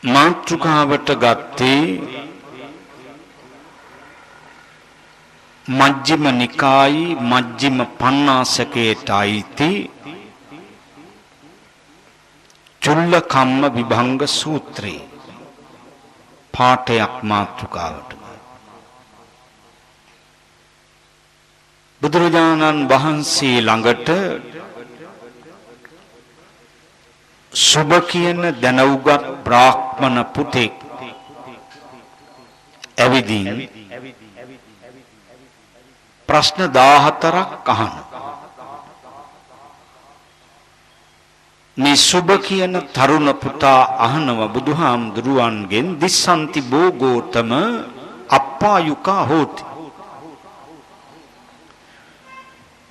මාතෘකාවට ගත්තේ මජ්ක්‍ධිම නිකායේ මජ්ක්‍ධිම පඤ්ඤාසකයට අයිති චුල්ලකම්ම විභංග සූත්‍රය පාඨයක් මාතෘකාවට. බුදුරජාණන් වහන්සේ ළඟට සුබ කියන දැනුගත් බ්‍රාහ්මණ පුතෙක් ඇවිදින් ප්‍රශ්න 14ක් අහනවා. මේ සුබ කියන තරුණ පුතා අහනව බුදුහාමුදුරුවන්ගෙන් දිස්සන්ති බෝගෝතම අප්පායුකා හෝති.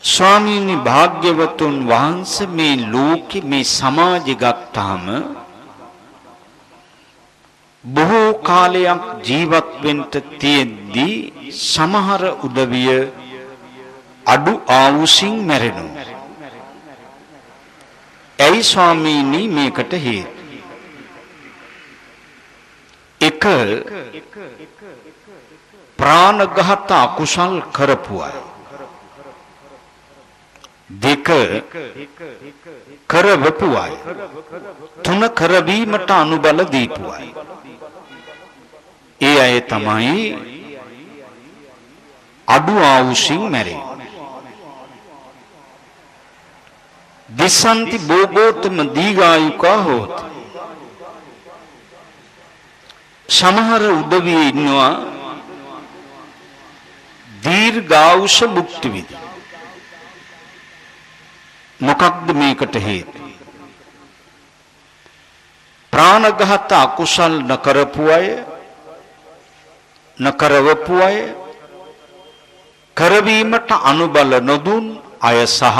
ස්වාමීනි භාග්‍යවතුන් වහන්සේ මේ ලෝකෙ මේ සමාජෙ ගත්තාම බොහෝ කාලයක් ජීවත් වෙන්න තියෙද්දී සමහර උදවිය අඩු ආයුෂින් මැරෙනවා. ඇයි ස්වාමීනි මේකට හේතු? එක ප්‍රාණඝාත අකුසල් කරපු අය. දෙක කරවපු අය. තුන කරවීමට අනුබල දීපු අය. ඒ අය තමයි අඩු ආයුෂින් මැරෙන්නේ. දිසන්ති බෝගෝතම දීඝායුකා හෝති. සමහර උදවිය ඉන්නවා දීර්ඝායුෂ භුක්ති විඳින. මොකක්ද මේකට හේතුව? ප්‍රාණඝාත අකුසල් නකරපු අය, නකරවපු අය, කරවීමට අනුබල නොදුන් අය සහ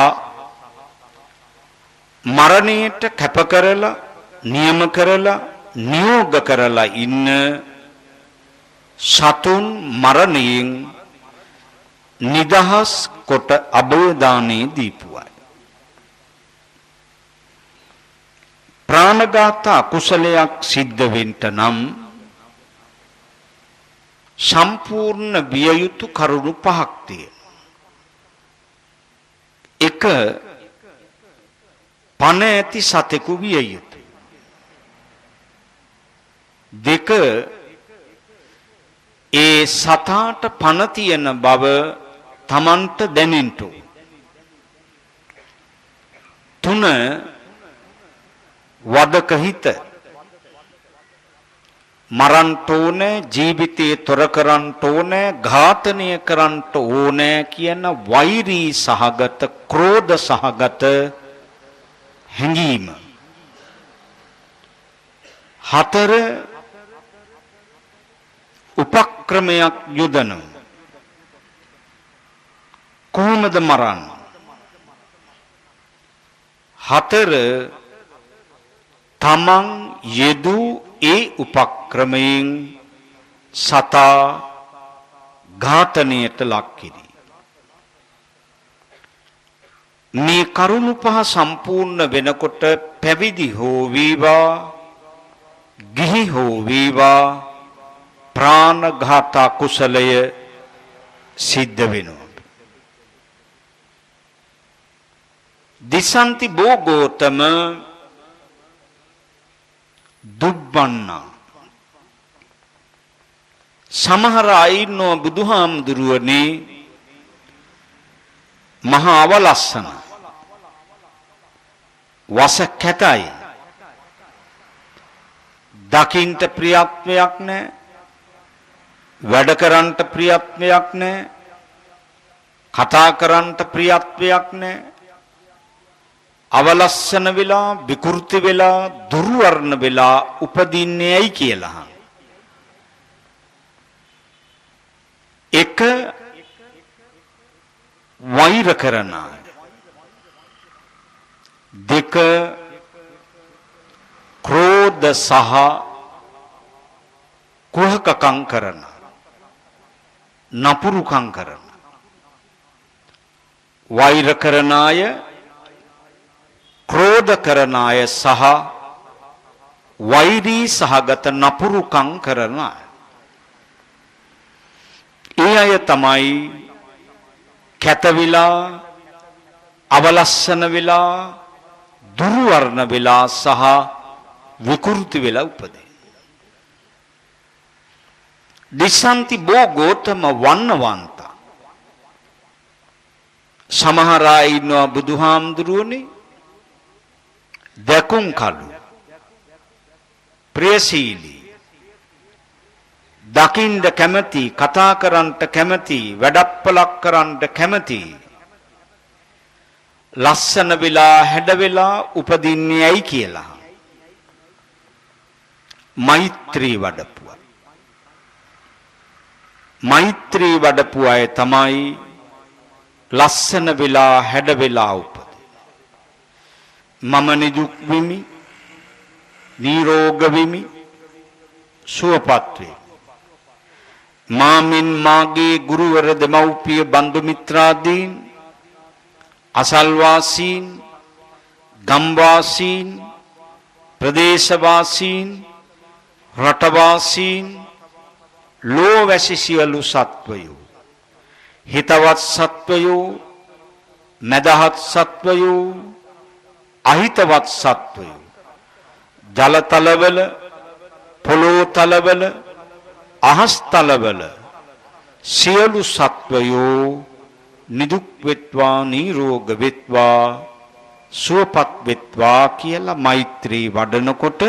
මරණයට කැප කරලා, නියම කරලා, නියෝග කරලා ඉන්න සතුන් මරණයෙන් නිදහස් කොට අභයදානේ දීපු අය. ප්‍රාණඝාත අකුසලයක් සිද්ධ වෙන්න නම් සම්පූර්ණ විය යුතු කරුණු පහක් තියෙනවා. එක පණ ඇති සතෙකු විය යුතුයි. දෙක ඒ සතාට පණ තියෙන බව Tamanට දැනෙන්න ඕන. තුන වදක හිත මරන්ට ඕනේ, ජීවිතේ තොර කරන්ට ඕනේ, ඝාතනය කරන්ට ඕනේ කියන වෛරී සහගත, ක්‍රෝධ සහගත හැඟීම. හතර උපක්‍රමයක් යොදනවා. කොහොමද මරන්නේ? හතර තමන් යෙදූ ඒ උපක්‍රමයෙන් සතා ඝාතනයට ලක් කිරීම. මේ කරුණු පහ සම්පූර්ණ වෙනකොට පැවිදි හෝ වේවා, ගිහි හෝ වේවා, ප්‍රාණඝාත කුසලය සිද්ධ වෙනවා. දිසන්ති බෝගෝතම දුබ්බන්නා. සමහර අය ඉන්නෝ බුදුහාමුදුරුවනේ මහා අවලස්සන, වස කැතයි, දකින්ට ප්‍රියත්වයක් නැහැ, වැඩ කරන්නට ප්‍රියත්වයක් නැහැ, කතා කරන්නට ප්‍රියත්වයක් නැහැ, අවලස්සන වෙලා, විකෘති වෙලා, දුර්වර්ණ වෙලා උපදින්නේ ඇයි කියලා. එක වෛර කරන අය. දෙක ක්‍රෝධ සහ කුහකකම් කරන, නපුරුකම් කරන. වෛර කරන අය, ක්‍රෝධ කරන අය සහ වෛරී සහගත නපුරුකම් කරන අය. ඒ අය තමයි කැත වෙලා, අවලස්සන වෙලා, දුර්වර්ණ වෙලා සහ විකෘති වෙලා උපදින. දිසන්ති බෝ ගෝතම වන්නවන්ත. සමහර අය ඉන්නවා බුදුහාමුදුරුවනේ දැකුම් කළු, ප්‍රියශීලී, දකින්ද කැමති, කතා කරන්නට කැමති, වැඩප්පලක් කරන්නට කැමති, ලස්සන වෙලා හැඩ වෙලා උපදින්නේ ඇයි කියලා මෛත්‍රී වඩපුවා. මෛත්‍රී වඩපු අය තමයි ලස්සන වෙලා හැඩ වෙලා උපදින. මම නිදුක් වෙමි, නිරෝග වෙමි, සුවපත් වෙමි. මාමින් මාගේ ගුරුවර දෙමව්පිය බන්දු මිත්‍රාදීන්, අසල්වාසීන්, ගම්වාසීන්, ප්‍රදේශවාසීන්, රටවාසීන්, ලෝවැසි සියලු සත්වයෝ, හිතවත් සත්වයෝ, මදහත් සත්වයෝ, අහිතවත් සත්වයෝ, ජලතලවල, පොළොතලවල, අහස්තලවල සියලු සත්වයෝ නිදුක් වෙත්වා, නිරෝග වෙත්වා, සුවපත් වෙත්වා කියලා මෛත්‍රී වඩනකොට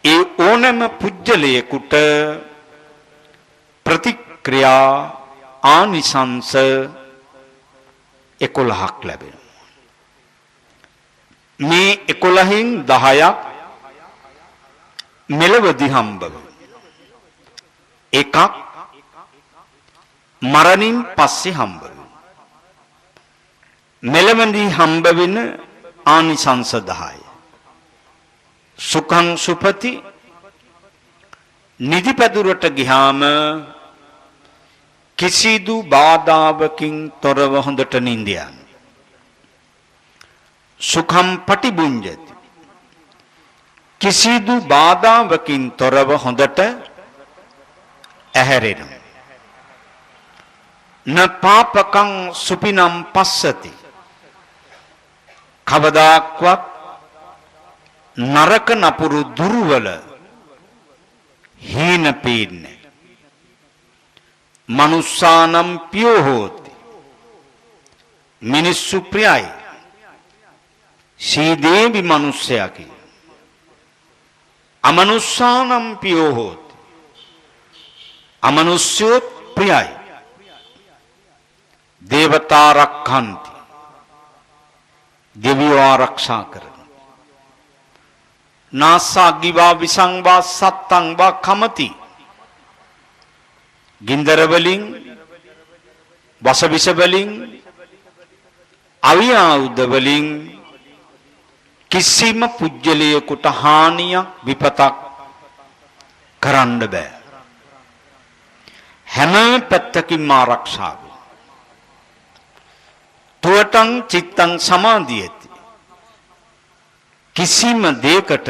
ඒ ඕනෑම පුජ්‍යලයකට ප්‍රතික්‍රියා ආනිසංස 11ක් ලැබෙනවා. මේ 11න් 10ක් මෙලවදී හම්බ වෙනවා. එකක් මරණින් පස්සේ හම්බ වෙනවා. මෙලවදී හම්බ වෙන ආනිසංස 10. සුඛං සුපති, නිදිපැදුරට ගියාම කිසිදු බාධාවකින් තොරව හොඳට නිින්ද යන. සුඛම් පටිබුඤ්ජති, කිසිදු බාධාවකින් තොරව හොඳට ඇහැරෙනවා. න පාපකං සුපිනම් පස්සති, කවදාක්වත් නරක නපුරු දුර්වල හීන පේන්නේ. මනුස්සානම් පියෝ හෝති, මිනිස්සු ප්‍රියයි. සීදේවි මනුස්සයකි. අමනුස්සානම් පියෝ හෝති, අමනුෂ්‍යොත් ප්‍රියයි. දේවතා රක්ඛන්ති, දෙවියෝ ආරක්ෂා කරන. නාසා ගිවා විසංවා සත්තං වා කමති, ගින්දර වලින්, වසවිස වලින්, අවියාවුද වලින් කිසිම පුජ්‍යලයකට හානියක් විපතක් කරන්න බෑ. හැම පැත්තකින්ම ආරක්ෂා වේ. තුවටං චිත්තං සමාධියති, කිසිම දෙයකට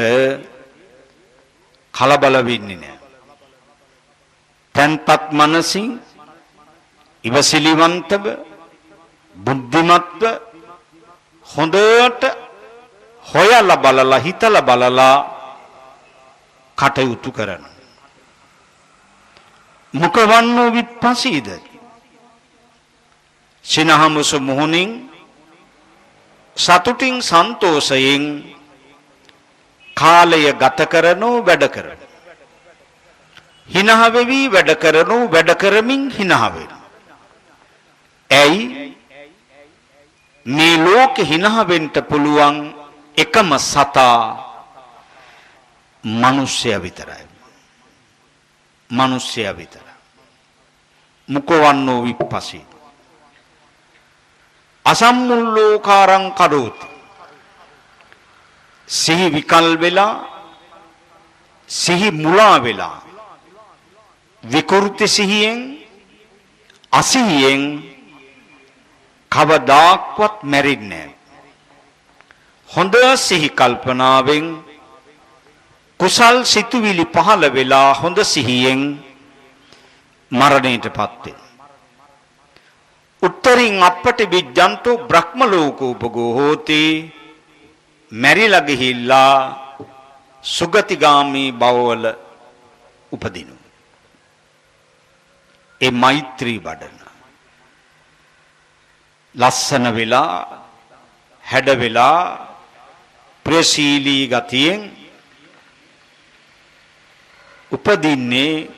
කලබල වෙන්නේ නැහැ. තන්පත් මනසින් ඉවසිලිවන්තව, බුද්ධිමත්ව, හොඳට හොයලා බලලා හිතලා බලලා කටයුතු කරන. මුඛවන්නෝ විපස්සීද, සිනහමුස මොහොනින් සතුටින් සන්තෝෂයෙන් කාලය ගත කරනෝ වැඩ කරන. හිනහ වෙවි වැඩ කරනෝ වැඩ කරමින් හිනහ වෙන. ඇයි මේ ලෝකෙ හිනහ වෙන්න පුළුවන් එකම සතා මිනිස්සයා විතරයි. මිනිස්සයා විතරයි. මුඛවන්නෝ විපස්සී අසම්මුල්ලෝකාරං කරෝති, සිහි විකල් වෙලා, සිහි මුලා වෙලා, විකෘති සිහියෙන්, අසිහියෙන් කවදාක්වත් මැරෙන්නේ නැහැ. හොඳ සිහි කල්පනාවෙන් කුසල් සිතුවිලි පහළ වෙලා හොඳ සිහියෙන් මරණයටපත් වෙන. උත්තරින් අපට විජ්ජන්තෝ බ්‍රහ්ම ලෝකෝපගෝ හෝති මැරිලා ගිහිල්ලා සුගතිගාමී භවවල උපදිනු. ඒ මෛත්‍රී වඩන ලස්සන වෙලා හැඩ වෙලා ප්‍රසීලී ගතියෙන් උපදින්නේ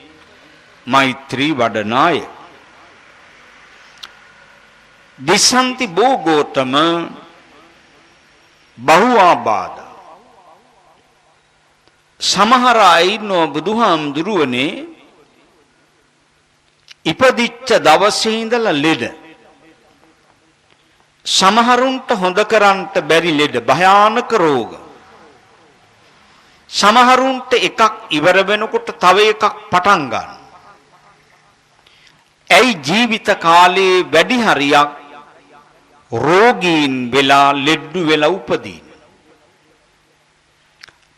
මෛත්‍රී වඩන අය. දිසන්ති බෝගෝතම බහුආබාධ සමහර අය ඉන්නෝ බුදුහාමුදුරුවනේ ඉපදිච්ච දවසේ ඉඳලා ලෙඩ. සමහරුන්ට හොඳ කරන්නට බැරි ලෙඩ භයානක රෝග. සමහරුන්ට එකක් ඉවර වෙනකොට තව එකක් පටන් ගන්න. ඇයි ජීවිත කාලේ වැඩි හරියක් රෝගීන් වෙලා ලෙඩ වෙලා උපදින.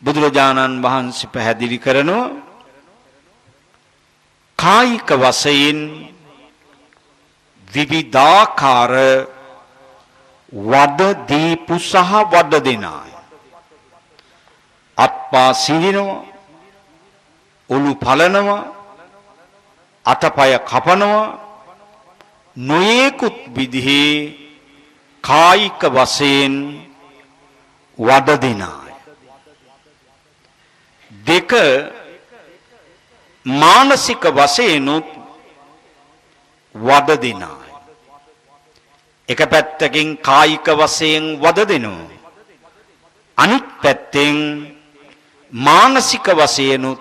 බුදුරජාණන් වහන්සේ පැහැදිලි කරනවා කායික වශයෙන් විවිධාකාර වද දීපු සහ වද දෙන අය. අත්පා සිඳිනවා, ඔලු පලනවා, අතපය කපනවා, නොයෙකුත් විදිහේ කායික වශයෙන් වද දෙන අය. දෙක මානසික වශයෙන්ුත් වද දෙන අය. එක පැත්තකින් කායික වශයෙන් වද දෙනවා. අනිත් පැත්තෙන් මානසික වශයෙන්ුත්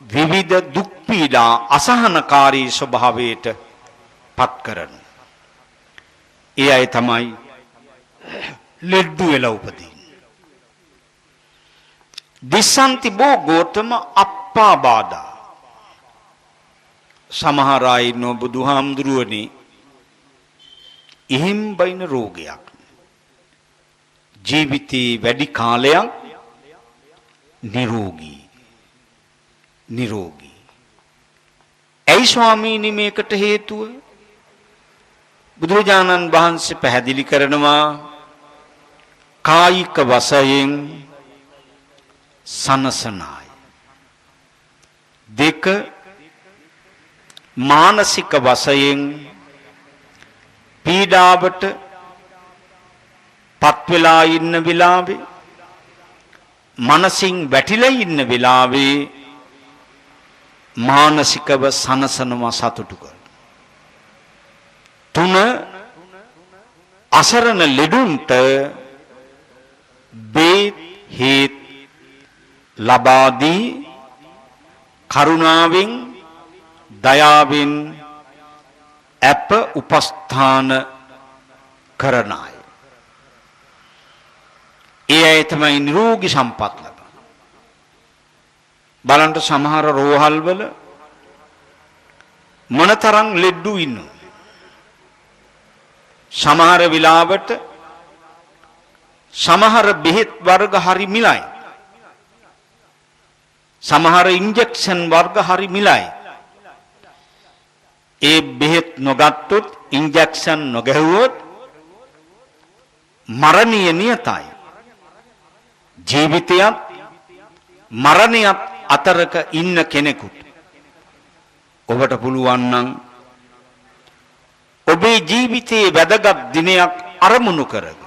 විවිධ දුක් පීඩා අසහනකාරී ස්වභාවයට පත් කරන. ඒ අය තමයි ලෙඩ වෙලා උපදින්නේ. දිසන්ති බෝගෝතම අප්පාබාධා සමහර අය ඉන්නෝ බුදුහාමුදුරුවනේ එහෙම් බයින රෝගයක්. ජීවිතේ වැඩි කාලයක් නිරෝගී. ඇයි ස්වාමීනි මේකට හේතුව? බුදුරජාණන් වහන්සේ පැහැදිලි කරනවා කායික වශයෙන් සනසනාය. දෙක මානසික වශයෙන් පීඩාවට පත් වෙලා ඉන්න වෙලාවේ මනසින් වැටිලා ඉන්න වෙලාවේ මානසිකව සනසනවා සතුටු කර. තුන අසරණ ලෙඩුන්ට බේත් හේත් ලබා දී කරුණාවෙන් දයාවෙන් අප උපස්ථාන කරන අය. ඒ අය තමයි නිරෝගී සම්පත් ලබන. බලන්න සමහර රෝහල් වල මොනතරම් ලෙඩ්ඩු ඉන්නවද? සමහර විලාවට සමහර බෙහෙත් වර්ග හරි මිලයි. සමහර ඉන්ජෙක්ෂන් වර්ග හරි මිලයි. ඒ බෙහෙත් නොගත්තොත් ඉන්ජෙක්ෂන් නොගැහුවොත් මරණීය නියතයි. ජීවිතයත් මරණයත් අතරක ඉන්න කෙනෙකුට ඔබට පුළුවන් නම් ඔබේ ජීවිතයේ වැදගත් දිනයක් අරමුණු කරගෙන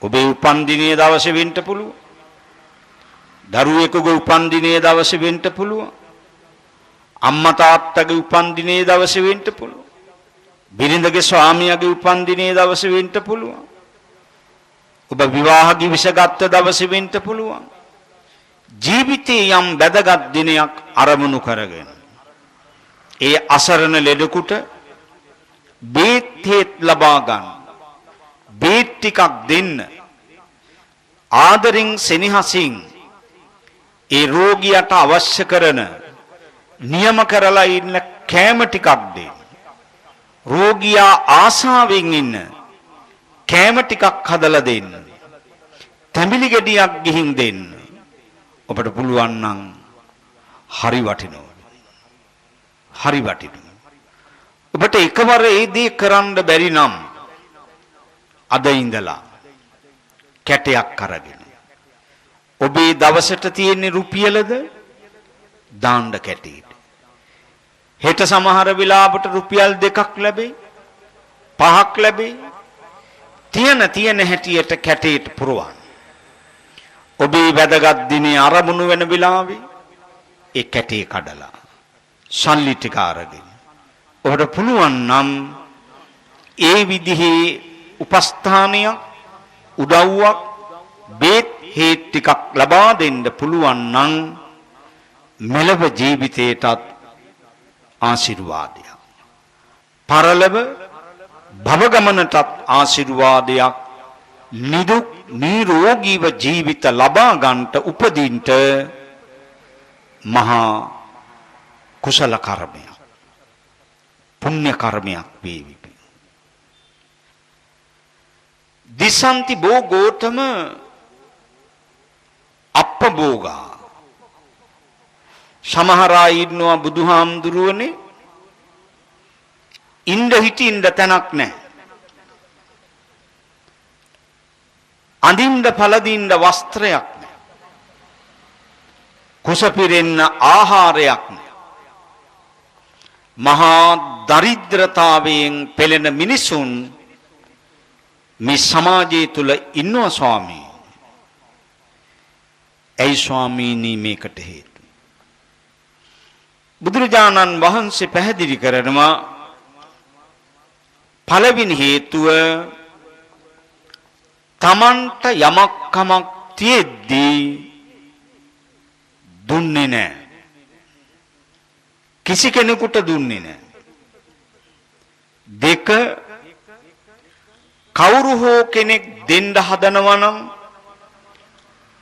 ඔබේ උපන් දිනයේ දවසේ වෙන්න පුළුවන්. දරුවෙකුගේ උපන් දිනයේ දවසේ වෙන්න පුළුවන්. අම්මා තාත්තගේ උපන් දිනයේ දවසේ වෙන්න පුළුවන්. බිරිඳගේ ස්වාමියාගේ උපන් දිනයේ දවසේ වෙන්න පුළුවන්. ඔබ විවාහ කිවිසගත් දවසේ වෙන්න පුළුවන්. ජීවිතයේ යම් වැදගත් දිනයක් අරමුණු කරගෙන ඒ අසරණ ලෙඩකුට බේත් හේත් ලබා ගන්න. බේත් ටිකක් දෙන්න. ආදරෙන් සෙනෙහසින් ඒ රෝගියාට අවශ්‍ය කරන නියම කරලා ඉන්න කෑම ටිකක් දෙන්න. රෝගියා ආසාවෙන් ඉන්න කෑම ටිකක් හදලා දෙන්න. තැඹිලි ගෙඩියක් ගිහින් දෙන්න. ඔබට පුළුවන් නම් හරි වටිනවා. හරි වටිනවා. ඔබට එකවර ඒ දේ කරන්න බැරි නම් අද ඉඳලා කැටයක් අරගෙන ඔබේ දවසට තියෙන රුපියලද දාන්න කැටේට. හෙට සමහර වෙලාවට රුපියල් 2ක් ලැබෙයි 5ක් ලැබෙයි. තියෙන හැටියට කැටේට පුරවන්න. ඔබේ වැදගත් දිනේ ආරමුණු වෙන වෙලාවේ ඒ කැටේ කඩලා සල්ලි ටික අරගෙන ඔබට පුළුවන් නම් ඒ විදිහේ උපස්ථානයක් උදව්වක් බේත් හේත් ටිකක් ලබා දෙන්න පුළුවන් නම් මෙලව ජීවිතේටත් ආශිර්වාදයක්. පරලොව භව ගමනටත් ආශිර්වාදයක්. නිදුක් නිරෝගීව ජීවිත ලබා ගන්නට උපදින්නට මහා කුසල කර්මයක් පුණ්‍ය කර්මයක් වේවි. දිසන්ති භෝගෝතම අප්පභෝගා. සමහර අය ඉන්නවා බුදුහාමුදුරුවනේ ඉන්න හිටින්න තැනක් නැහැ. අඳින්න පළදින්න වස්ත්‍රයක් නැහැ. කුස පිරෙන්න ආහාරයක් නැහැ. මහා දරිද්‍රතාවයෙන් පෙළෙන මිනිසුන් මේ සමාජය තුල ඉන්නවා ස්වාමී. ඒ ස්වාමීනි මේකට හේතු. බුදුරජාණන් වහන්සේ පැහැදිලි කරනවා පළවෙනි හේතුව තමන්ට යමක් කමක් තියෙද්දී දුන්නේ නැහැ. කිසි කෙනෙකුට දුන්නේ නැහැ. දෙක කවුරු හෝ කෙනෙක් දෙන්න හදනවා නම්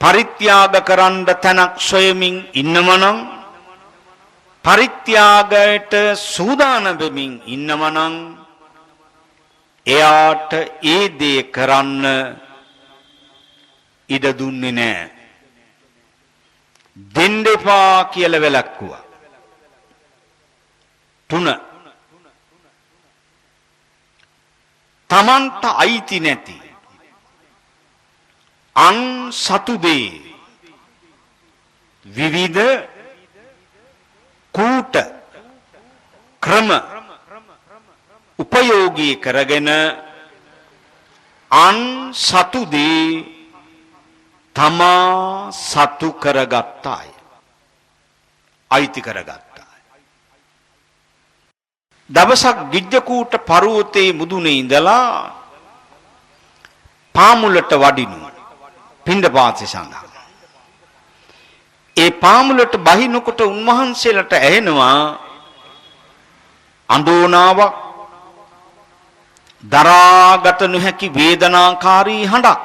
පරිත්‍යාග කරන්න තැනක් සොයමින් ඉන්නවා නම් පරිත්‍යාගයට සූදානම් වෙමින් ඉන්නවා නම් එයාට ඒ දේ කරන්න ඉඩ දුන්නේ නැහැ. දෙන්න එපා කියලා වැළැක්වුවා. 3 තමන්ට අයිති නැති අන් සතු දේ විවිධ කූට ක්‍රම උපයෝගී කරගෙන අන් සතු දේ තමා සතු කරගත්තාය. අයිති කරගත්තා. දවසක් ගිජ්ජකූට පර්වතයේ මුදුනේ ඉඳලා පාමුලට වඩිනු පිණ්ඩපාතේ සඳහා. ඒ පාමුලට බහිනකොට උන්වහන්සේලාට ඇහෙනවා අඳෝනාවක් දරාගත නොහැකි වේදනාකාරී හඬක්.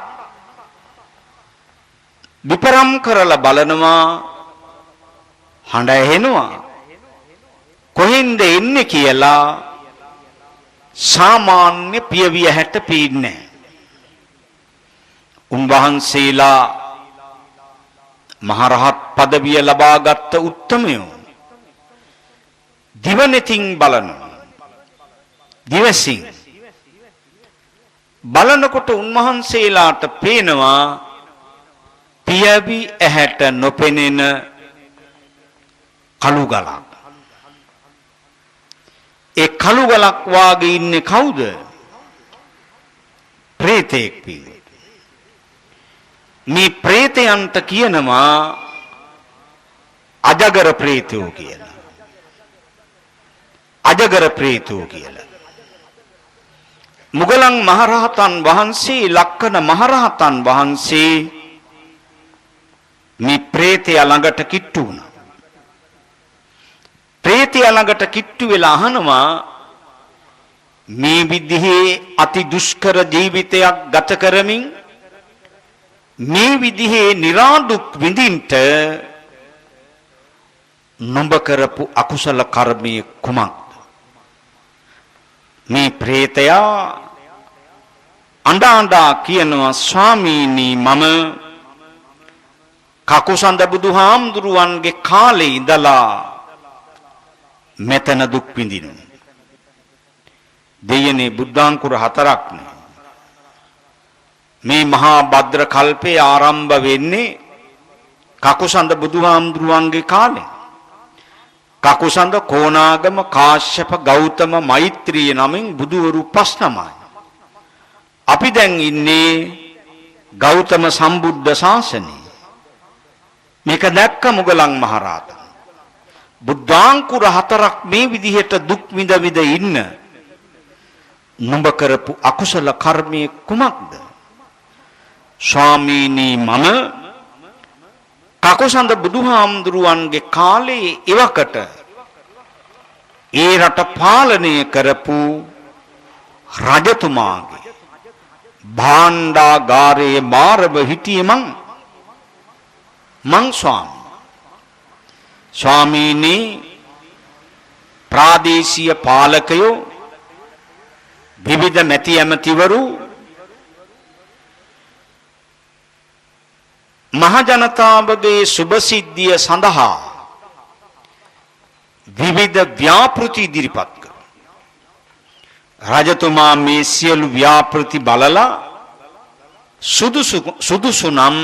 විපරම් කරලා බලනවා හඬ ඇහෙනවා. කොහෙන්ද එන්නේ කියලා සාමාන්‍ය පියවිය හැට පේන්නේ නැහැ. උන්වහන්සේලා මහරහත් පදවිය ලබාගත් උත්තමයෝ දිවනෙතින් බලනවා. දිවසින් බලනකොට උන්වහන්සේලාට පේනවා පියවි ඇහැට නොපෙනෙන කළු ගලක්. ඒ කළු ගලක් වාගේ ඉන්නේ කවුද? ප්‍රේතෙක් පිළි. මේ ප්‍රේතයන්ට කියනවා අජගර ප්‍රේතයෝ කියලා. අජගර ප්‍රේතයෝ කියලා. මුගලන් මහරහතන් වහන්සේ ලක්කන මහරහතන් වහන්සේ මේ ප්‍රේතයා ළඟට කිට්ටු වුණා. ප්‍රේතයා ළඟට කිට්ටු වෙලා අහනවා මේ විදිහේ අති දුෂ්කර ජීවිතයක් ගත කරමින් මේ විදිහේ නිරාදුක් විඳින්ට නොඹ කරපු අකුසල කර්මයේ කුමක්ද? මේ ප්‍රේතයා අඬා කියනවා ස්වාමීනි මම කකුසඳ බුදුහාමුදුරුවන්ගේ කාලේ ඉඳලා මෙතන දුක් විඳිනු. දෙයනේ බුද්ධාංකුර 4ක් නේ. මේ මහා භද්‍ර කල්පේ ආරම්භ වෙන්නේ කකුසඳ බුදුහාමුදුරුවන්ගේ කාලේ. කකුසඳ කොණාගම කාශ්‍යප ගෞතම මෛත්‍රී නමින් බුදුවරු 5 නමයි. අපි දැන් ඉන්නේ ගෞතම සම්බුද්ධ ශාසනයේ. මේක දැක්ක මුගලන් මහරහතන්. බුද්ධාංකුර 4ක් මේ විදිහට දුක් විඳ විඳ ඉන්න නුඹ කරපු අකුසල කර්මයේ කුමක්ද? ස්වාමීනි මම කකුසඳ බුදුහාමුදුරුවන්ගේ කාලේ එවකට ඒ රට පාලනය කරපු රජතුමාගේ භාණ්ඩාගාරයේ මාරව හිටියේ මං ස්වාමීනි ප්‍රාදේශීය පාලකයෝ විවිධ මැති ඇමතිවරු මහ ජනතාවගේ සුභ සිද්ධිය සඳහා විවිධ ව්‍යාපෘති ඉදිරිපත් කරනවා. රජතුමා මේ සියලු ව්‍යාපෘති බලලා සුදුසු නම්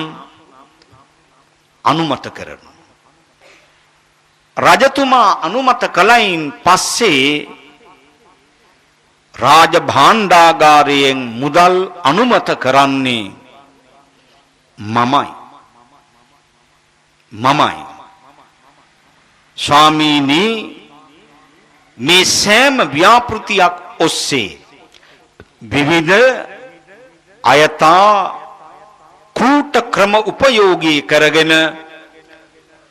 අනුමත කරනවා. රජතුමා අනුමත කළයින් පස්සේ රාජ භාණ්ඩාගාරයෙන් මුදල් අනුමත කරන්නේ මමයි. ස්වාමීනි මේ සෑම ව්‍යාපෘතියක් ඔස්සේ විවිධ අයතා කූට ක්‍රම උපයෝගී කරගෙන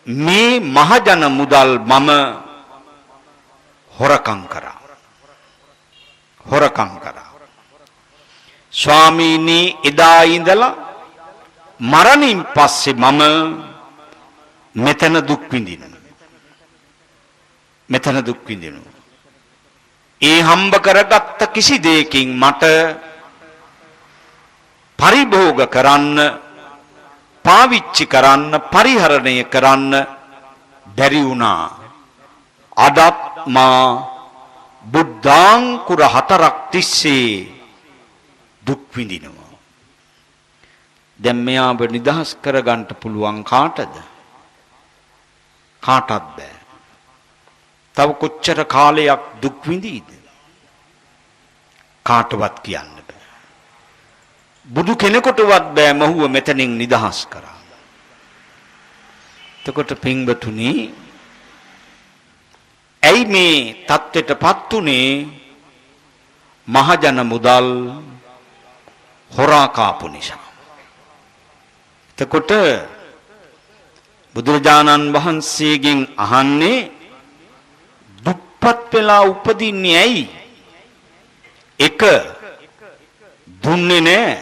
මේ මහජන මුදල් මම හොරකම් කරා. ස්වාමීනි එදා ඉඳලා මරණින් පස්සේ මම මෙතන දුක් විඳිනවා. ඒ හම්බ කරගත්ත කිසි දෙයකින් මට පරිභෝග කරන්න, පාවිච්චි කරන්න, පරිහරණය කරන්න බැරි වුණා. අදත් මා බුද්ධාංකුර 4ක් තිස්සේ දුක් විඳිනවා. දැන් මෙයාව නිදහස් කරගන්න පුළුවන් කාටද? කාටවත් බෑ. තව කොච්චර කාලයක් දුක් විඳීද? කාටවත් කියන්න බෑ. බුදු කෙනෙකුටවත් බෑ මහුව මෙතනින් නිදහස් කරා. එතකොට පින්වතුනි, ඇයි මේ தත්වෙටපත් උනේ? මහජන මුදල් හොරා කාපු නිසා. එතකොට බුදුරජාණන් වහන්සේගෙන් අහන්නේ දුප්පත් වෙලා උපදින්නේ ඇයි? එක දුන්නේ නැහැ.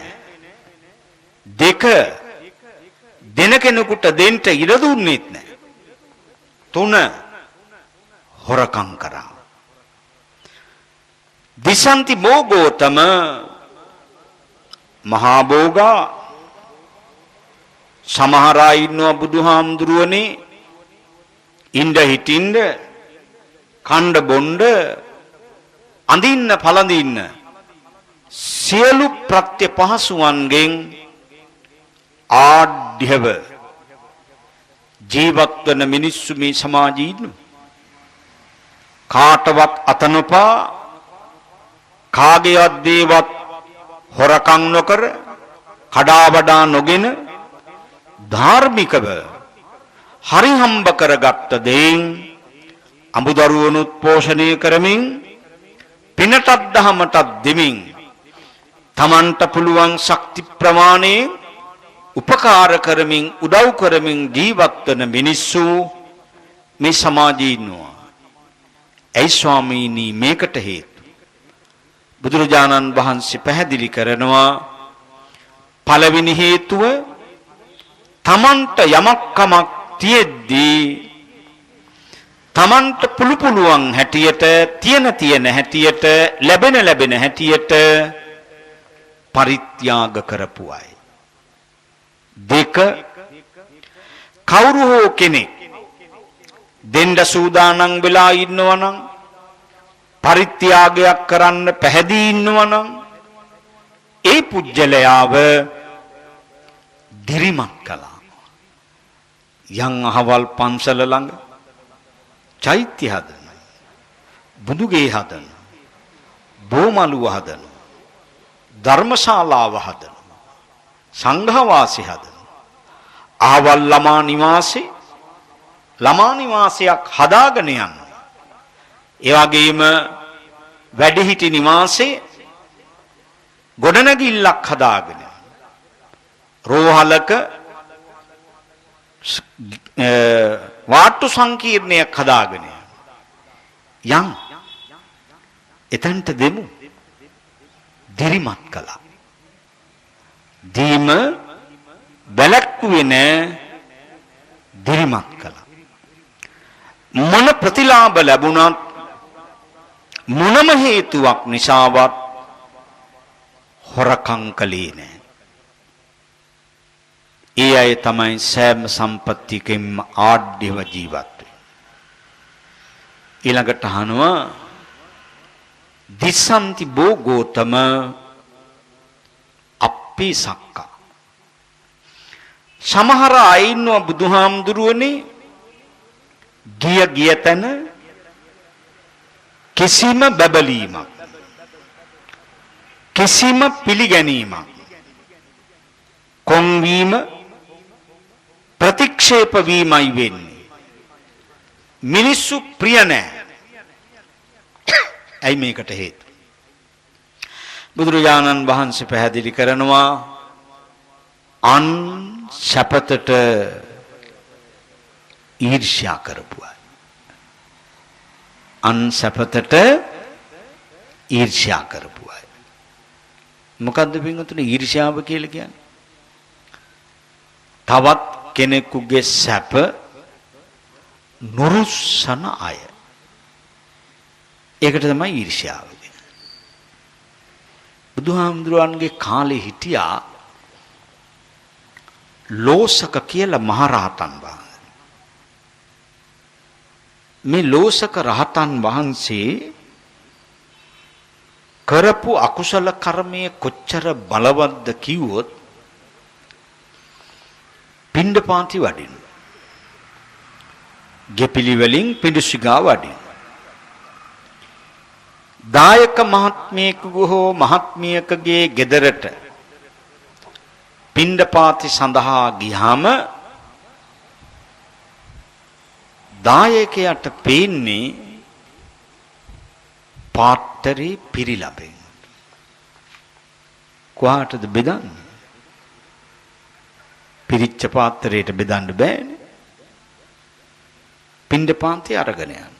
දෙක දෙන කෙනෙකුට දෙන්න ඉඩ දුන්නේත් නැහැ. තුන හොරකම් කරා. දිසන්ති භෝගෝතම මහා භෝගා සමහර අය ඉන්නවා බුදුහාමුදුරුවනේ ඉන්න හිටින්න කණ්ඩ බොණ්ඩ අඳින්න පළඳින්න සියලු ප්‍රත්‍ය පහසුවන්ගෙන් ආඩ්‍යව ජීවත් වන මිනිස්සු මේ සමාජයේ ඉන්නවා. කාටවත් අතනපා කාගේවත් දේවත් හොරකම් නොකර කඩා වඩා නොගෙන ධාර්මිකව හරි හම්බ කරගත්ත දෙයින් අඹදරුවනුත් පෝෂණය කරමින් පිනටත් දහමටත් දෙමින් තමන්ට පුළුවන් ශක්ති ප්‍රමාණයෙන් උපකාර කරමින් උදව් කරමින් ජීවත් වන මිනිස්සු මේ සමාජයේ ඉන්නවා. ඒ ස්වාමීනි මේකට හේතු බුදුරජාණන් වහන්සේ පැහැදිලි කරනවා. පළවෙනි හේතුව තමන්ට යමක් කමක් තියෙද්දී තමන්ට පුළුවන් හැටියට තියෙන හැටියට ලැබෙන හැටියට පරිත්‍යාග කරපු අය. දෙක කවුරු හෝ කෙනෙක් දෙන්න සූදානම් වෙලා ඉන්නවා නම් පරිත්‍යාගයක් කරන්න පැහැදී ඉන්නවා නම් ඒ පුජ්‍යලයාව දිරිමත් කළා. යම් අහවල් පන්සල ළඟ චෛත්‍ය හදන, බුදුගේ හදන, බෝමළුව හදන, ධර්මශාලාව හදන, සංඝවාසී හදන, අහවල් ළමා නිවාසයක් හදාගෙන යන. ඒ වගේම වැඩිහිටි නිවාසේ ගොඩනැගිල්ලක් හදාගෙන රෝහලක වාට්ටු සංකීර්ණයක් හදාගෙන යම් එතනට දෙමු. දිරිමත් කළා. දීම බැලක්කුවේ නෑ, දිරිමත් කළා. මොන ප්‍රතිලාභ ලැබුණත් මොනම හේතුවක් නිසාවත් හොරකම් කළේ නෑ. ඒ අය තමයි සෑම සම්පත්තියකින්ම ආඩ්‍යව ජීවත් වෙන්නේ. ඊළඟට අහනවා දිසන්ති බෝ ගෝතම අප්පේ සක්කා. සමහර අය ඉන්නවා බුදුහාමුදුරුවනේ ගිය තැන කිසිම බබලීමක්, කිසිම පිළිගැනීමක්, කොන්වීම ප්‍රතික්ෂේප වීමයි වෙන්නේ. මිනිස්සු ප්‍රිය නැහැ. ඇයි මේකට හේතුව? බුදුරජාණන් වහන්සේ පැහැදිලි කරනවා අන් සැපතට ඊර්ෂ්‍යා කරපු අය. අන් සැපතට ඊර්ෂ්‍යා කරපු අය. මොකද්ද පින්වතුනි ඊර්ෂ්‍යාව කියලා කියන්නේ? තවත් කෙනෙකුගේ සැප නුරුස්සන අය. ඒකට තමයි ඊර්ෂ්‍යාව කියන්නේ. බුදුහාමුදුරන්ගේ කාලේ හිටියා ලෝසක කියලා මහරහතන් වහන්සේ. මේ ලෝසක රහතන් වහන්සේ කරපු අකුසල කර්මයේ කොච්චර බලවත්ද කිව්වොත් පිණ්ඩපාති වඩින. ගෙපිලි වලින් පිඬුසිඟා වඩින. දායක මහත්මියෙකුගේ හෝ මහත්මියකගේ ගෙදරට පිණ්ඩපාති සඳහා ගියාම දායකයාට පේන්නේ පාත්‍රේ පිරීලා බෙන්. කොහාටද බෙදන්නේ? පිරිච්ච පාත්‍රයට බෙදන්න බෑනේ. පිණ්ඩපාතේ අරගෙන යන.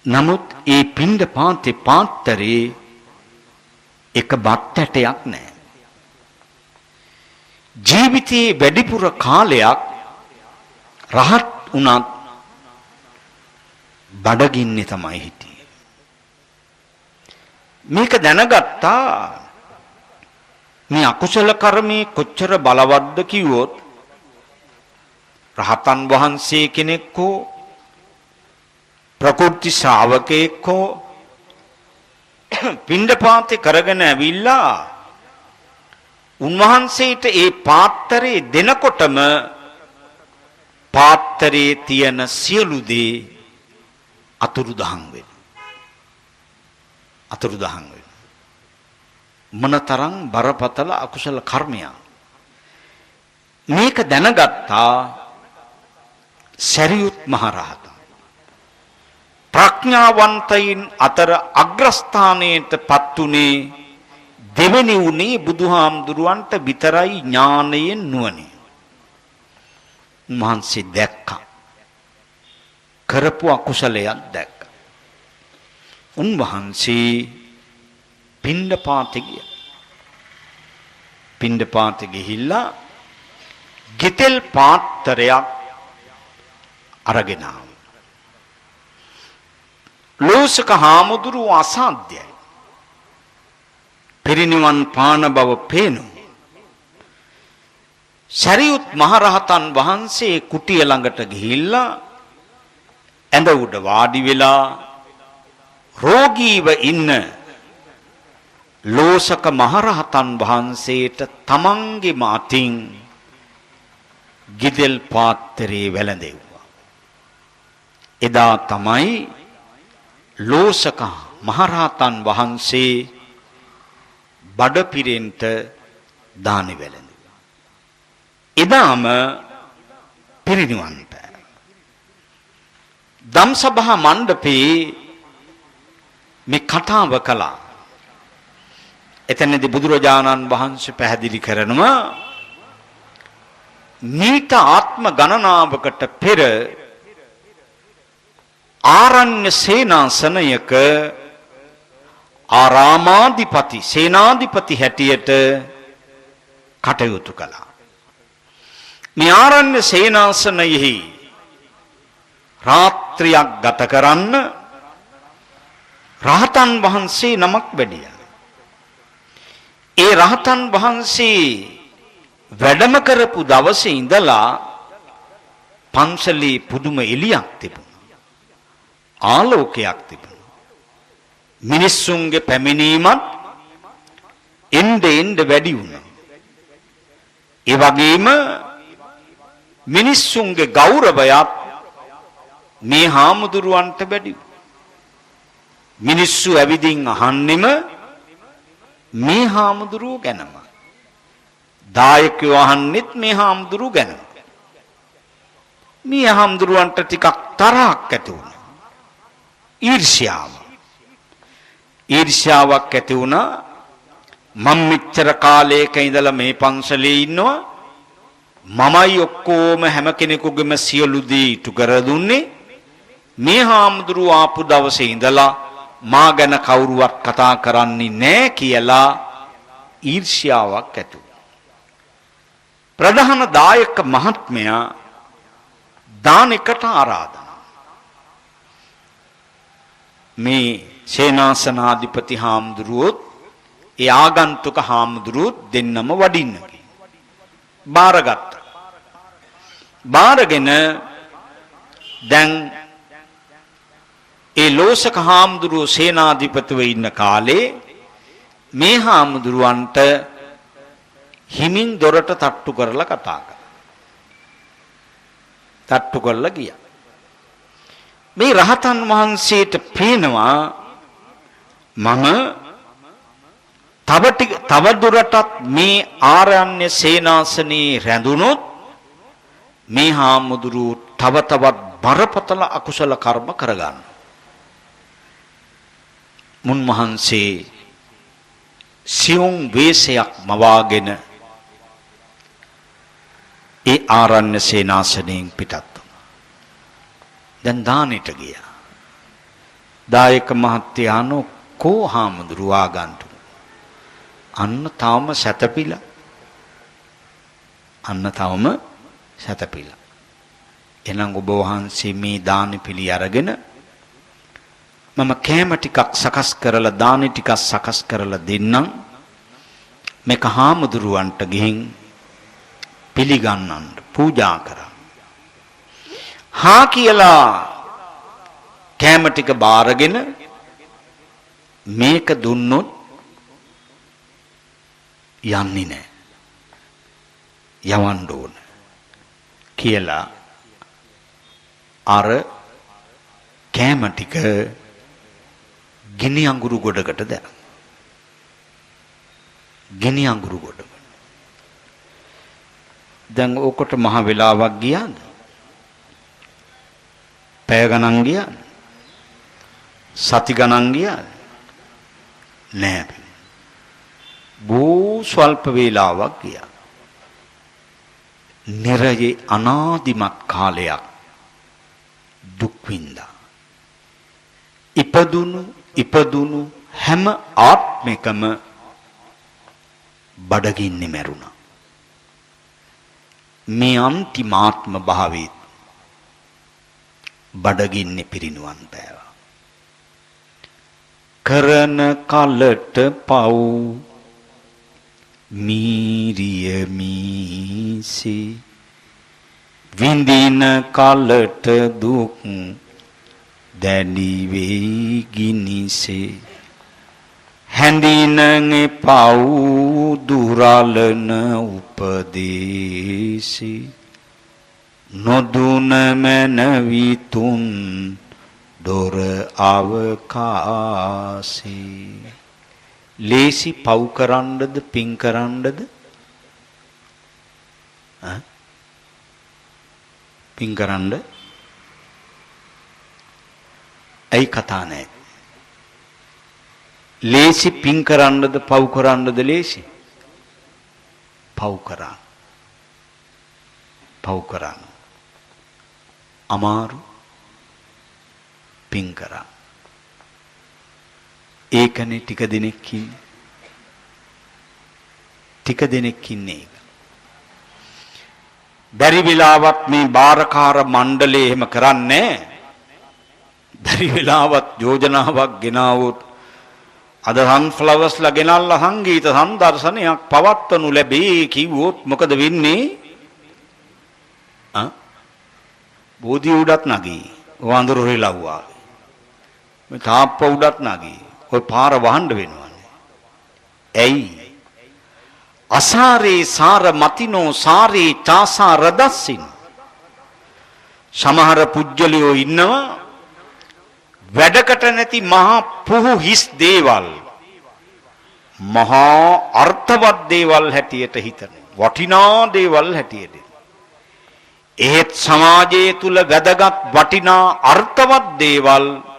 නමුත් ඒ පිණ්ඩපාතේ පාත්‍රේ එක බත් ඇටයක් නැහැ. ජීවිතයේ වැඩිපුර කාලයක් රහත් උනත් බඩගින්නේ තමයි හිටියේ. මේක දැනගත්තා මේ අකුසල කර්මයේ කොච්චර බලවත්ද කිව්වොත් රහතන් වහන්සේ කෙනෙක් හෝ ප්‍රකෘති ශ්‍රාවකෙක් හෝ පිණ්ඩපාතේ කරගෙන ඇවිල්ලා උන්වහන්සේට ඒ පාත්‍රය දෙනකොටම පාත්‍රයේ තියෙන සියලු දේ අතුරුදහන් වෙනවා. අතුරුදහන් වෙනවා. මොනතරම් බරපතල අකුසල කර්මයක්. මේක දැනගත්තා සරියුත් මහ රහතන්. ප්‍රඥාවන්තයින් අතර අග්‍රස්ථානයට පත් උනේ දෙවෙනි උනේ බුදුහාමුදුරුවන්ට විතරයි ඥානයෙන් නුවණින්. මහන්සි දැක්කා. කරපු අකුසලයක් දැක්කා. උන්වහන්සේ පිණ්ඩපාතේ ගියා. පිණ්ඩපාතේ ගිහිල්ලා ගෙතෙල් පාත්‍රයක් අරගෙන ආවා. ලෝසක හාමුදුරුවෝ අසාධ්‍යයි. පිරිනිවන් පාන බව පේනවා. සරියුත් මහරහතන් වහන්සේ කුටිය ළඟට ගිහිල්ලා ඇඳ උඩ වාඩි වෙලා රෝගීව ඉන්න ලෝසක මහරහතන් වහන්සේට තමන්ගේ මාතින් ගිදෙල් පාත්‍රයේ වැළඳෙව්වා. එදා තමයි ලෝසක මහරහතන් වහන්සේ බඩපිරෙන්ට දානි වැළඳුවා. එදාම පිරිනිවන් පෑවා. ධම්සභා මණ්ඩපේ මේ කතාව කළා. එතනදී බුදුරජාණන් වහන්සේ පැහැදිලි කරනවා නීත ආත්ම ගණනාවකට පෙර ආරණ්‍ය සේනාසනයක ආරාමාධිපති සේනාධිපති හැටියට කටයුතු කළා. මේ ආරණ්‍ය සේනාසනයෙහි රාත්‍රියක් ගත කරන්න රහතන් වහන්සේ නමක් වැඩියා. ඒ රහතන් වහන්සේ වැඩම කරපු දවසේ ඉඳලා පන්සලේ පුදුම එළියක් තිබුණා. ආලෝකයක් තිබුණා. මිනිස්සුන්ගේ පැමිණීමත් එnde වැඩි වුණා. ඒ වගේම මිනිස්සුන්ගේ ගෞරවයත් මේ හාමුදුරුවන්ට වැඩි වුණා. මිනිස්සු ඇවිදින් අහන්නෙම මේ හාමුදුරුව ගැනම. දායකයෝ අහන්නෙත් මේ හාමුදුරුව ගැන. මේ හාමුදුරුවන්ට ටිකක් තරහක් ඇති වුණා. ඊර්ෂ්‍යාවක් ඇති වුණා. මම මෙච්චර කාලයක ඉඳලා මේ පන්සලේ ඉන්නවා. මමයි ඔක්කොම හැම කෙනෙකුගේම සියලු දේ ඉටු කර දුන්නේ. මේ හාමුදුරුව ආපු දවසේ ඉඳලා මා ගැන කවුරුවත් කතා කරන්නේ නැහැ කියලා ඊර්ෂ්‍යාවක් ඇති වුණා. ප්‍රධාන දායක මහත්මයා දානෙකට ආරාධනා. මේ සේනාසනාධිපති හාමුදුරුවොත් ඒ ආගන්තුක හාමුදුරුවොත් දෙන්නම වඩින්න බාරගත්තා. බාරගෙන දැන් ඒ ලෝසක හාමුදුරුවෝ සේනාධිපතිව ඉන්න කාලේ මේ හාමුදුරුවන්ට හිමින් දොරට තට්ටු කරලා කතා කළා. තට්ටු කරලා ගියා. මේ රහතන් වහන්සේට පේනවා මම තව දුරටත් මේ ආරණ්‍ය සේනාසනේ රැඳුනොත් මේ හාමුදුරුවෝ තව තවත් බරපතල අකුසල කර්ම කරගන්න. මුන්වහන්සේ සියුම් වේශයක් මවාගෙන ඒ ආරණ්‍ය සේනාසනයෙන් පිටත් වුණා. දැන් දානෙට ගියා. දායක මහත්තයානෝ කෝ හාමුදුරුවා ගන්තු. අන්න තාම සැතපිලා. එහෙනම් ඔබ වහන්සේ මේ දානි පිළි අරගෙන මම කෑම ටිකක් සකස් කරලා දානි ටිකක් සකස් කරලා දෙන්නම්. මේක හාමුදුරුවන්ට ගිහින් පිළිගන්නන්න පූජා කරා. හා කියලා කෑම ටික බාරගෙන මේක දුන්නොත් යන්නේ නැහැ. යවන්න ඕන කියලා අර කෑම ටික ගිනි අඟුරු ගොඩකට දැම්ම. ගිනි අඟුරු ගොඩ. දැන් ඕකට මහ වෙලාවක් ගියාද? පැය ගණන් ගියාද? සති ගණන් ගියාද? නෑ. බොහෝ ස්වල්ප වේලාවක් ගියා. නිරයේ අනාදිමත් කාලයක් දුක් විඳා. ඉපදුණු හැම ආත්මිකම බඩගින්නේ මැරුණා. මේ අන්තිමාත්ම භාවයේ බඩගින්නේ පිරිනුවන් පෑවා. කරන කලට පව් මීරිය මීසේ විඳින කලට දුක් දැඩි වේ ගිනිසේ හැඳිනගේ පව් දුරලන උපදේශේ නොදුන මනවිතුන් දොර අවකාශේ ලේසි පව් කරන්නද පින් කරන්නද පින් කරන්න ඇයි කතා නැහැ ලේසි පින් කරන්නද පව් කරන්නද ලේසි පව් කරන්න අමාරු පින් කරන්න ඒකනේ ටික දෙනෙක් ඉන්නේ බැරි වෙලාවත් මේ බාරකාර මණ්ඩලය එහෙම කරන්නේ බැරි වෙලාවත් යෝජනාවක් ගෙනාවොත් අද සන්ෆ්ලවර්ස්ලා ගෙනල්ලා සංගීත සම්දර්ශනයක් පවත්වනු ලැබේ කිව්වොත් මොකද වෙන්නේ බෝධිය උඩත් නගී වඳුරු රිලව්වා මේ තාප්ප උඩත් නගී ඔය පාර වහන්න වෙනවනේ ඇයි අසාරේ සාර මතිනෝ සාරේ චාසා රදස්සින් සමහර පුජ්‍යලියෝ ඉන්නවා වැඩකට නැති මහා පුහු හිස් දේවල් මහා අර්ථවත් දේවල් හැටියට හිතන වටිනා දේවල් හැටියට ඒත් සමාජයේ තුල වැදගත් වටිනා අර්ථවත් දේවල්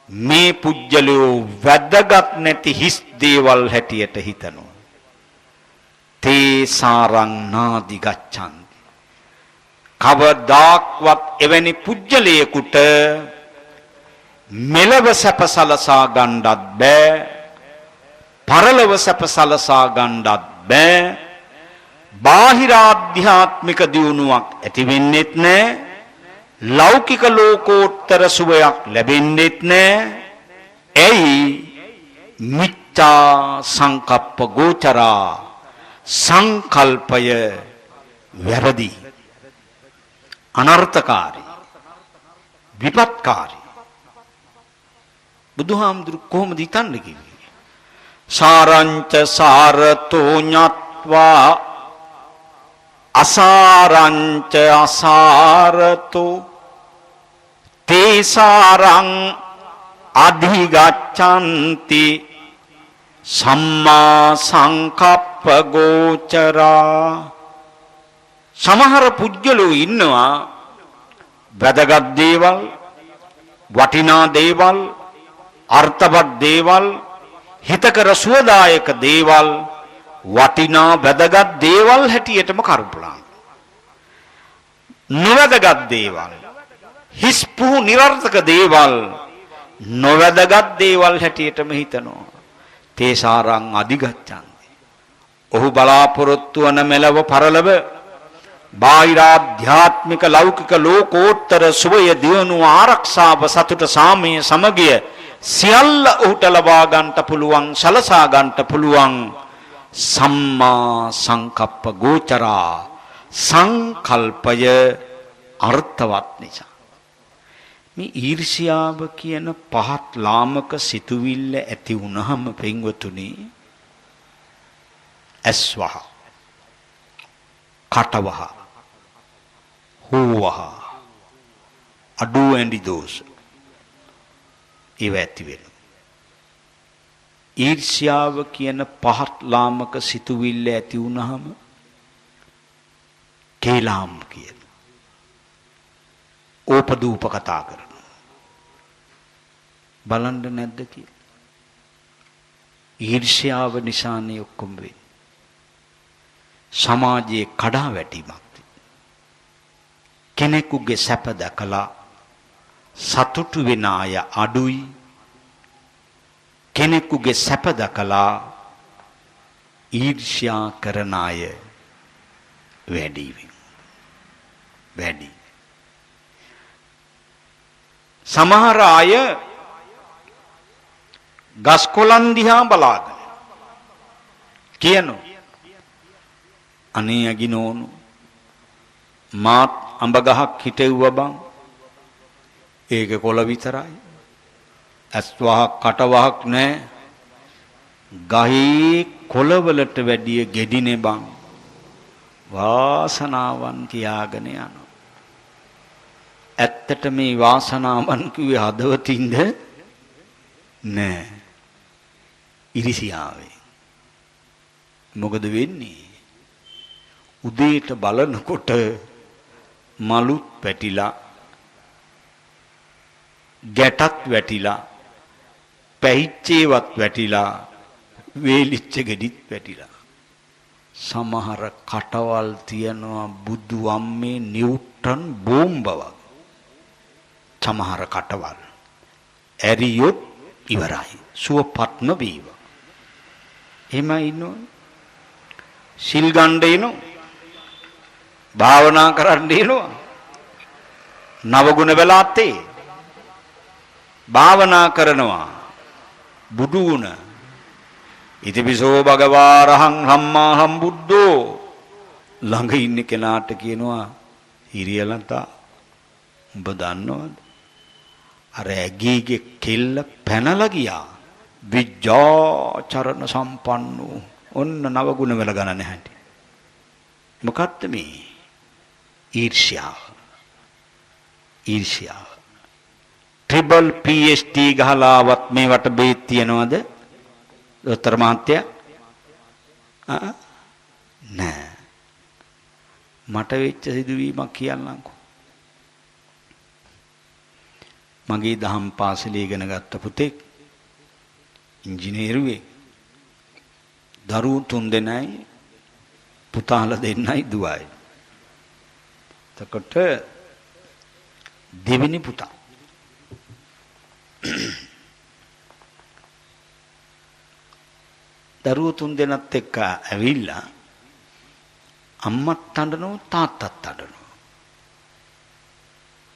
මේ පුජ්‍යලියෝ වැදගත් නැති හිස් දේවල් හැටියට හිතනවා තේ සාරං නාදි ගච්ඡන්ති කවදාක්වත් එවැනි පුජ්‍යලයකට මෙලව සැප සලසා ගන්නත් බෑ පරලොව සැප සලසා ගන්නත් බෑ බාහිර ආධ්‍යාත්මික දියුණුවක් ඇති වෙන්නෙත් නෑ ලෞකික ලෝකෝත්තර සුවයක් ලැබෙන්නෙත් නෑ එයි මිච්ඡා සංකප්ප ගෝචරා සංකල්පය වැරදි අනර්ථකාරී විපත්කාරී බුදුහාමුදුරු කොහොමද හිතන්නේ කිව්වේ සාරංච සාරතෝ ඤත්වා අසාරංච අසාරතෝ තේ සාරං අධිගච්ඡanti සම්මා සංකප්ප ගෝචරා සමහර පුජ්‍යලෝ ඉන්නවා වැදගත් දේවල් වටිනා දේවල් අර්ථවත් දේවල් හිතකර සුවදායක දේවල් වටිනා වැදගත් දේවල් හැටියටම කරුපුලා නොවැදගත් දේවල් හිස් පුහු නිර්ර්ථක දේවල් නොවැදගත් දේවල් හැටියටම හිතනවා තේසාරං අධිගච්ඡanti ඔහු බලාපොරොත්තු වන මෙලව පරලව බාහිර ආධ්‍යාත්මික ලෞකික ලෝකෝත්තර සුවය දියුණුව ආරක්ෂාව සතුට සාමය සමගිය සියල්ල ඔහුට ලබා ගන්නට පුළුවන් සලසා ගන්නට පුළුවන් සම්මා සංකප්ප ගෝචරා සංකල්පය අර්ථවත් නිසා මේ ඊර්ෂ්‍යාව කියන පහත් ලාමක සිතුවිල්ල ඇති වුණාම පින්වතුනි ඇස්වහ කටවහ හෝවහ අඩු ඇඳි දෝෂ ඒව ඇති වෙනවා ඊර්ෂ්‍යාව කියන පහත් ලාමක සිතුවිල්ල ඇති වුණාම කේලාම් කියන ඕපදූප කතා කරනවා බලන්න නැද්ද කියලා ඊර්ෂ්‍යාව නිසානේ ඔක්කොම වෙන්නේ සමාජයේ කඩා වැටීමක් කෙනෙකුගේ සැප දැකලා සතුටු වෙන අය අඩුයි කෙනෙකුගේ සැප දැකලා ඊර්ෂ්‍යා කරන අය වැඩි සමහර අය ගස් කොළන් දිහා බලාගෙන කියනෝ අනේ අගිනෝනු මාත් අඹ ගහක් හිටෙව්වා බං ඒක කොළ විතරයි ඇස් වහක් කට වහක් නැහැ ගහේ කොළවලට වැඩිය ගෙඩිනේ බං වාසනාවන් කියාගෙන යනවා ඇත්තට මේ වාසනාවන් කිව්වේ හදවතින්ද නෑ ඉරිසියාවේ මොකද වෙන්නේ උදේට බලනකොට මලුත් පැටිලා ගැටත් වැටිලා පැහිච්චේවත් වැටිලා වේලිච්ච ගෙඩිත් වැටිලා සමහර කටවල් තියනවා බුදු අම්මේ නිව්ටන් බෝම්බ වගේ සමහර කටවල් ඇරියොත් ඉවරයි සුවපත්ම වේවා එහෙම ඉන්නෝ සිල් ගන්න එනෝ භාවනා කරන්න එනවා නවගුණ වෙලාත්තේ භාවනා කරනවා බුදු ගුණ ඉතිපිසෝ භගවා රහං සම්මා සම්බුද්ධෝ ළඟ ඉන්න කෙනාට කියනවා හිරියලන්තා උඹ දන්නවද අර ඇගීගේ කෙල්ල පැනලා ගියා විජ්ජාචරණ සම්පන්නෝ ඔන්න නවගුණ වල ගණන හැටි මොකක්ද මේ ඊර්ෂ්‍යාව ට්‍රිපල් PhD ගහලාවත් මේවට බේත් තියනවද දොස්තර මහත්තයා නෑ මට වෙච්ච සිදුවීමක් කියන්නම්කෝ මගේ දහම් පාසලේ ඉගෙන ගත්ත පුතෙක් ඉංජිනේරුවෙක් දරුවෝ 3 දෙනයි පුතාලා දෙන්නයි දුවයි එතකොට දෙවෙනි පුතා දරුවෝ 3 දෙනත් එක්ක ඇවිල්ලා අම්මත් අඬනවා තාත්තත් අඬනවා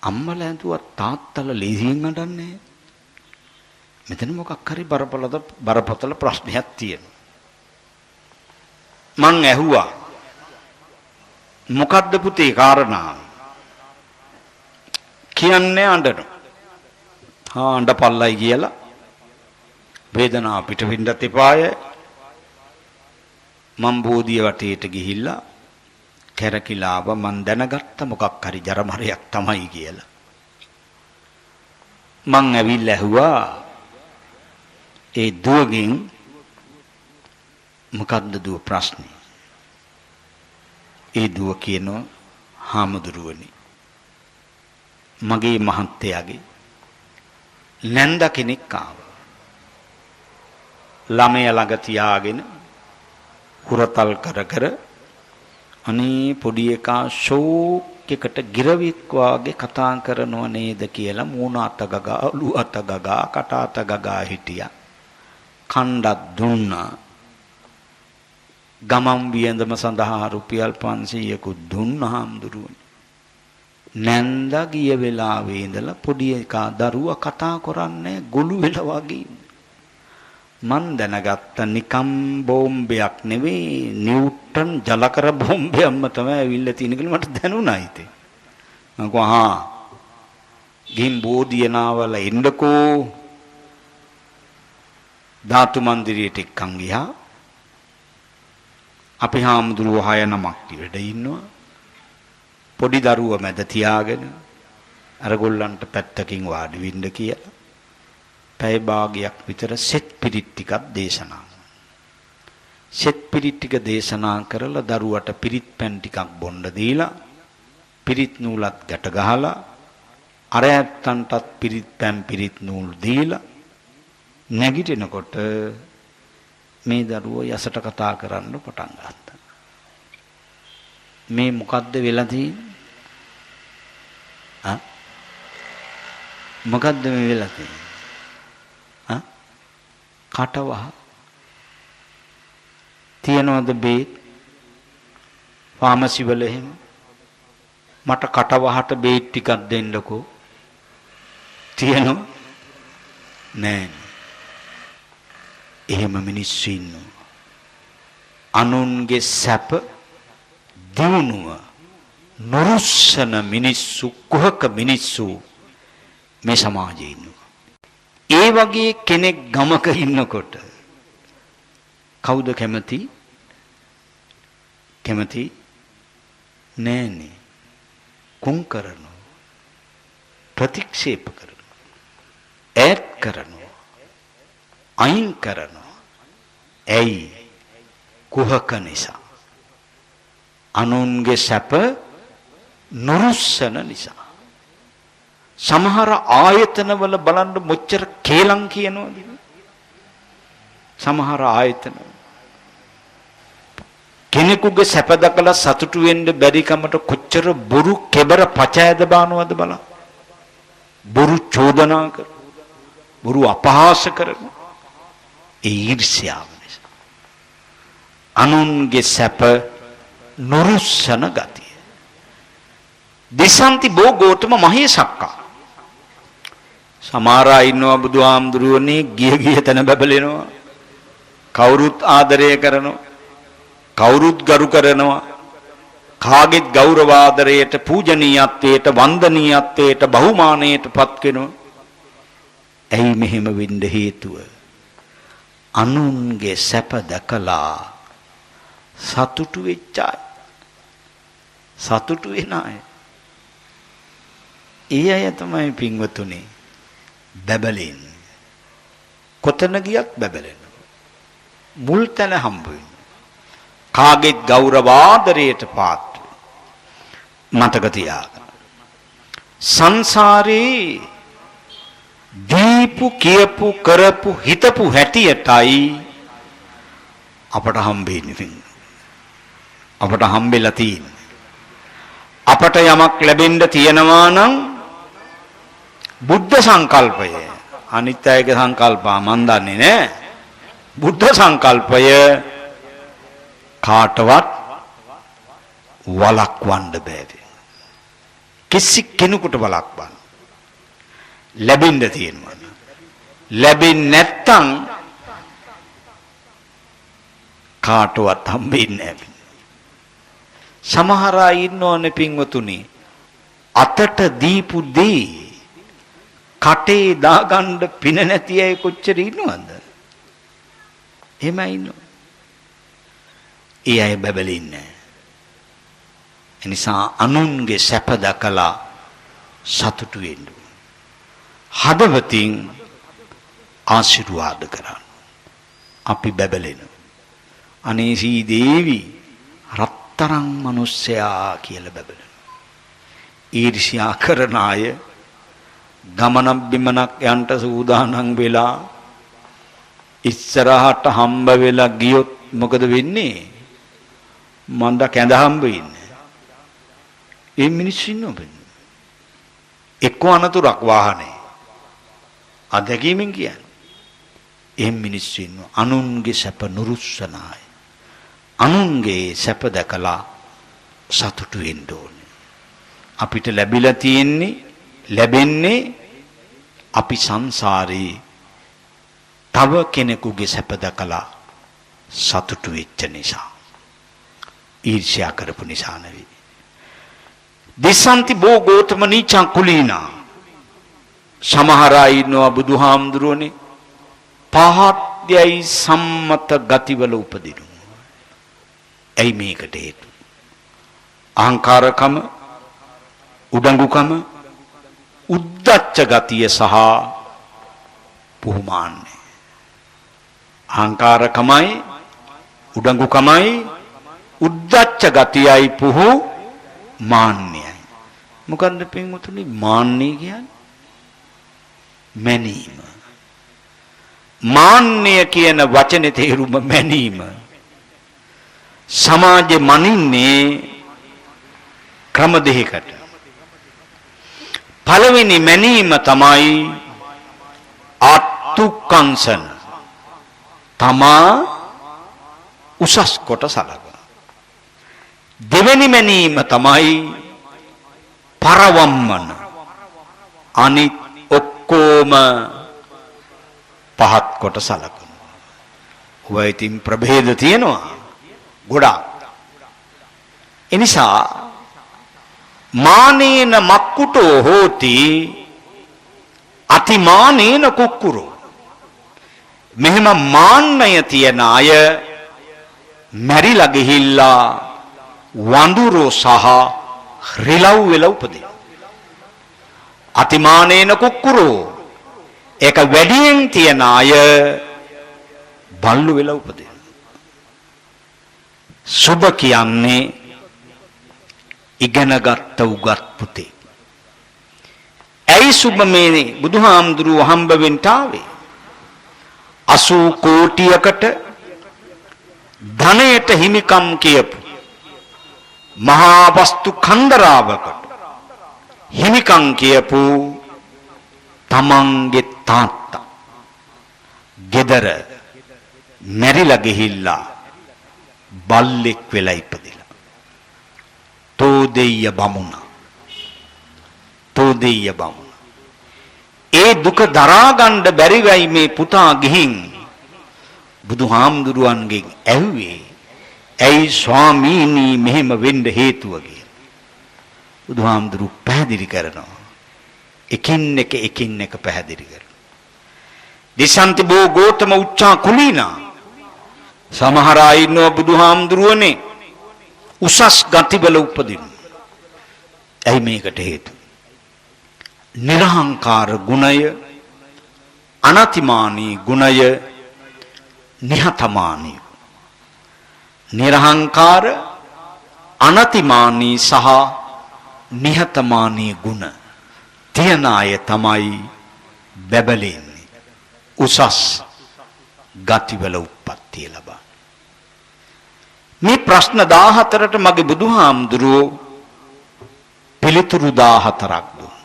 අම්මලා ඇඳුවා තාත්තලා ලේසියෙන් අඬන්නේ මෙතන මොකක් හරි බරපතල ප්‍රශ්නයක් තියෙනවා මං ඇහුවා මොකද්ද පුතේ කාරණාව කියන්නේ අඬනවා අඬපල්ලයි කියලා වේදනාව පිට වෙන්නත් එපාය මම බෝධිය වටේට ගිහිල්ලා කැරකිලාව මන් දැනගත්ත මොකක් හරි ජරමරයක් තමයි කියලා මං ඇවිල්ලා ඇහුවා ඒ දුවගෙන් මොකද්ද දුව ප්‍රශ්නේ ඒ දුව කියනවා හාමුදුරුවනේ මගේ මහත්තයාගේ නැන්ද කෙනෙක් ආවා ළමයා ළඟ තියාගෙන හුරතල් කර අනේ පොඩි එකා ෂෝක් එකට ගිරවික් වාගේ කතා කරනව නේද කියලා මූණ අත ගගා ඔලු අත ගගා කට අත ගගා හිටියා කණ්ඩක් දුන්නා ගමම් වියඳම සඳහා රුපියල් 500කුත් දුන්නා හාමුදුරුවනේ නැන්ද ගිය වෙලාවේ ඉඳලා පොඩි එකා දරුවා කතා කරන්නේ ගොළු වෙලා වගේ මන් දැනගත්ත නිකම් බෝම්බයක් නෙවෙයි නිව්ටන් ජලකර බෝම්බයක්ම තමයි ඇවිල්ලා තියෙන කියලා මට දැනුණා ඉතින් මම කිව්වා ගින් බෝධියනාවල එන්නකෝ ධාතු මන්දිරයට එක්කන් ගියා අපි හාමුදුරුවෝ 6 නමක් ඉවඩ ඉන්නවා පොඩි දරුවා මැද තියාගෙන අරගොල්ලන්ට පැත්තකින් වාඩි වෙන්න කියලා පැය භාගයක් විතර සෙත් පිරිත් ටිකක් දේශනා සෙත් පිරිත් ටික දේශනා කරලා දරුවට පිරිත් පැන් ටිකක් බොන්න දීලා පිරිත් නූලත් ගැට ගහලා අර ඇත්තන්ටත් පිරිත් පැන් පිරිත් නූල් දීලා නැගිටිනකොට මේ දරුවෝ යසට කතා කරන්න පටන් ගත්තා මේ මොකද්ද වෙලා තියෙන්නේ මොකද්ද මේ වෙලා තියෙන්නේ කටවහ තියනවද බේත් ෆාමසි වල එහෙම මට කටවහට බේත් ටිකක් දෙන්නකෝ තියනව නෑ එහෙම මිනිස්සු ඉන්නවා අනුන්ගේ සැප දිනුව නුරුස්සන මිනිස්සු කුහක මිනිස්සු මේ සමාජයේ ඉන්නවා. ඒ වගේ කෙනෙක් ගමක ඉන්නකොට කවුද කැමති? කැමති නෑනේ. කුම් කරනවා, ප්‍රතික්ෂේප කරනවා, ඈත් කරනවා, අයින් කරනවා. ඇයි? කුහක නිසා. අනුන්ගේ සැප නුරුස්සන නිසා. සමහර ආයතනවල බලන්න මොච්චර කේලම් කියනවද? සමහර ආයතන කෙනෙකුගේ සැප දකලා සතුටු වෙන්න බැරි කමට කොච්චර බොරු කෙබර පචයද බානවද බලන්න. බොරු චෝදනා කර, බොරු අපහාස කරන ඒ ඊර්ෂ්‍යාව නිසා. අනුන්ගේ සැප නුරුස්සන ගතිය. දිසන්ති බෝ ගෝතම මහේසක්කා. සමහර අය ඉන්නවා බුදුහාමුදුරුවනේ ගිය තැන බබලෙනවා. කවුරුත් ආදරය කරනවා, කවුරුත් ගරු කරනවා, කාගෙත් ගෞරව ආදරයට, පූජනීයත්වයට, වන්දනීයත්වයට, බහුමානයට පත් වෙනවා. ඇයි මෙහෙම වෙන්න හේතුව? අනුන්ගේ සැප දැකලා සතුටු වෙච්ච අය, සතුටු වෙන අය. ඒ අය තමයි පින්වතුනි බබලෙන්නේ. කොතන ගියත් බබලෙනවා. මුල් තැන හම්බ වෙනවා. කාගෙත් ගෞරව ආදරයට පාත්‍ර. මතක තියාගන්න. සංසාරේ දීපු කියපු කරපු හිතපු හැටියටයි අපට හම්බෙන්නේ. අපට හම්බෙලා තියෙන්නේ. අපට යමක් ලැබෙන්න තියෙනවා නම් බුද්ධ සංකල්පය, අනිත් අයගේ සංකල්පා මන් දන්නේ නැහැ. බුද්ධ සංකල්පය කාටවත් වළක්වන්න බෑ. කිසි කෙනෙකුට වළක්වන්න ලැබෙන්න තියෙනවා. ලැබෙන්නේ නැත්තම් කාටවත් හම්බෙන්නේ නැහැ. සමහර අය ඉන්නෝනේ පින්වතුනි අතට දීපු දේ කටේ දාගන්න පින නැති අය කොච්චර ඉන්නවද? එහෙම ඉන්නවා. ඒ අය බබලින්නේ. එනිසා අනුන්ගේ සැප දකලා සතුටු වෙන්න. හදවතින් ආශිර්වාද කරන්න. අපි බබලෙනවා. අනේ සී දේවි රත්තරන් මිනිස්සයා කියලා බබලනවා. ඊර්ෂ්‍යා කරන අය ගමනක් බිමනක් යන්ට සූදානම් වෙලා ඉස්සරහට හම්බ වෙලා ගියොත් මොකද වෙන්නේ? මන්ද කැඳ හම්බ වෙන්නේ. ඒ මිනිස්සු ඉන්නවද? එක්ක අනතුරක් වාහනේ. අධ්‍යක්ීමෙන් කියන්නේ. එහෙම මිනිස්සු ඉන්නවා. අනුන්ගේ සැප නුරුස්සන අය. අනුන්ගේ සැප දැකලා සතුටු වෙන්න ඕනේ. අපිට ලැබිලා තියෙන්නේ, ලැබෙන්නේ අපි සංසාරේ තව කෙනෙකුගේ සැප දැකලා සතුටු වෙච්ච නිසා. ඊර්ෂ්‍යා කරපු නිසා නෙවෙයි. දිසන්ති බෝ ගෝතම නීචං කුලීනා. සමහර අය ඉන්නවා බුදුහාමුදුරුවනේ පහත් යයි සම්මත ගතිවල උපදිනු. ඇයි මේකට හේතුව? අහංකාරකම, උඩඟුකම, උද්දච්ච ගතිය සහ පුහුමාන්නේ. අහංකාරකමයි, උඩඟුකමයි, උද්දච්ච ගතියයි පුහු මාන්නයයි. මොකන්ද පින්වතුනි මාන්නය කියන්නේ? මැනීම. මාන්නය කියන වචනේ තේරුම මැනීම. සමාජෙ මනින්නේ ක්‍රම දෙකකට. පළවෙනි මැනීම තමයි අත්තුක්කංශන. තමා උසස් කොට සලකන. දෙවෙනි මැනීම තමයි පරවම්මන. අනිත් ඔක්කොම පහත් කොට සලකන. ඔය ඉතින් ප්‍රභේද තියෙනවා. ගොඩාක්. එනිසා මානේන මක්කුටෝ හෝති අතිමානේන කුක්කුරෝ. මෙහෙම මාන්නය තියන අය මැරිලා ගිහිල්ලා වඳුරෝ සහ රිලව් වෙලා උපදින. අතිමානේන කුක්කුරෝ ඒක වැඩියෙන් තියන අය බල්ලු වෙලා උපදින. සුබ කියන්නේ ඉගෙනගත්ත උගත් පුතේ. ඇයි සුබ මේ බුදුහාමුදුරුව හම්බ වෙන්න ආවේ? 80 කෝටියකට ධනයට හිමිකම් කියපු මහා වස්තු කන්දරාවකට හිමිකම් කියපු තමන්ගේ තාත්තා ගෙදර මැරිලා ගිහිල්ලා බල්ලෙක් වෙලා ඉපදිලා. තෝදෙය්‍ය බමුණා. තෝදෙය්‍ය බමුණා. ඒ දුක දරා ගන්න බැරි වෙයි මේ පුතා ගිහින් බුදුහාමුදුරුවන්ගෙන් ඇහුවේ ඇයි ස්වාමීනි මෙහෙම වෙන්න හේතුව කියලා. බුදුහාමුදුරු පැහැදිලි කරනවා. එකින් එක පැහැදිලි කරනවා. දිසන්ති බෝ ගෝතම උච්චා කුලීනා. සමහර අය ඉන්නවා බුදුහාමුදුරුවනේ උසස් ගතිවල උපදින. ඇයි මේකට හේතුව? නිර්හංකාර ගුණය, අනතිමානී ගුණය, නිහතමානී. නිර්හංකාර, අනතිමානී සහ නිහතමානී ගුණ තියන අය තමයි බැබලෙන්නේ. උසස් ගතිවල උප්පත්තිය ලබා. මේ ප්‍රශ්න 14ට මගේ බුදුහාමුදුරුවෝ පිළිතුරු 14ක් දුන්නා.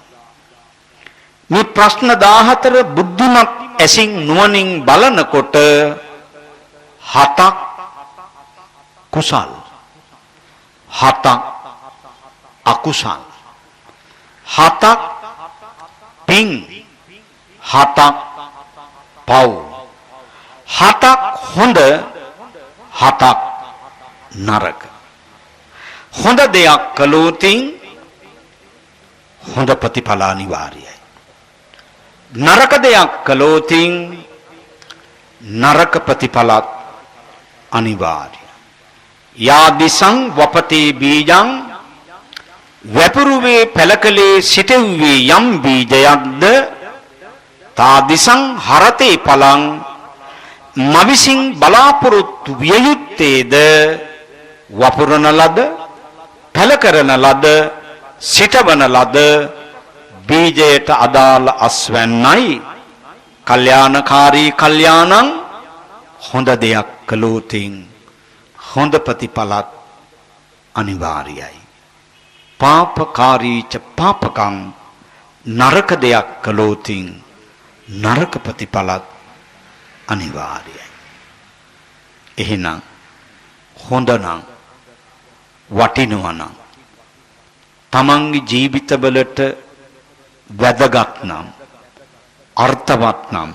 මේ ප්‍රශ්න 14 බුද්ධිමත් ඇසින් නුවණින් බලනකොට 7ක් කුසල්, 7ක් අකුසල්, 7ක් පින්, 7ක් පව්, 7ක් හොඳ, 7ක් නරක. හොඳ දෙයක් කළොත් හොඳ ප්‍රතිඵල අනිවාර්යයි. නරක දෙයක් කළොත් නරක ප්‍රතිඵලත් අනිවාර්යයි. යාදිසං වපතේ බීජං වැපුරුවේ පළකලේ සිටුවේ යම් බීජයක්ද තාදිසං හරතේ පලං මවිසින් බලාපොරොත්තු විය යුත්තේද වපුරන ලද පළ කරන ලද සිටවන ලද බීජයට අදාළ අස්වැන්නයි. කල්යාණකාරී කල්යාණං හොඳ දෙයක් කළොත් හොඳ ප්‍රතිඵලත් අනිවාර්යයි. පාපකාරීච පාපකං නරක දෙයක් කළොත් නරක ප්‍රතිඵලත් අනිවාර්යයි. එහෙනම් හොඳ නම් වටිනවා නම් තමන්ගේ ජීවිතවලට වැදගත් නම් අර්ථවත් නම්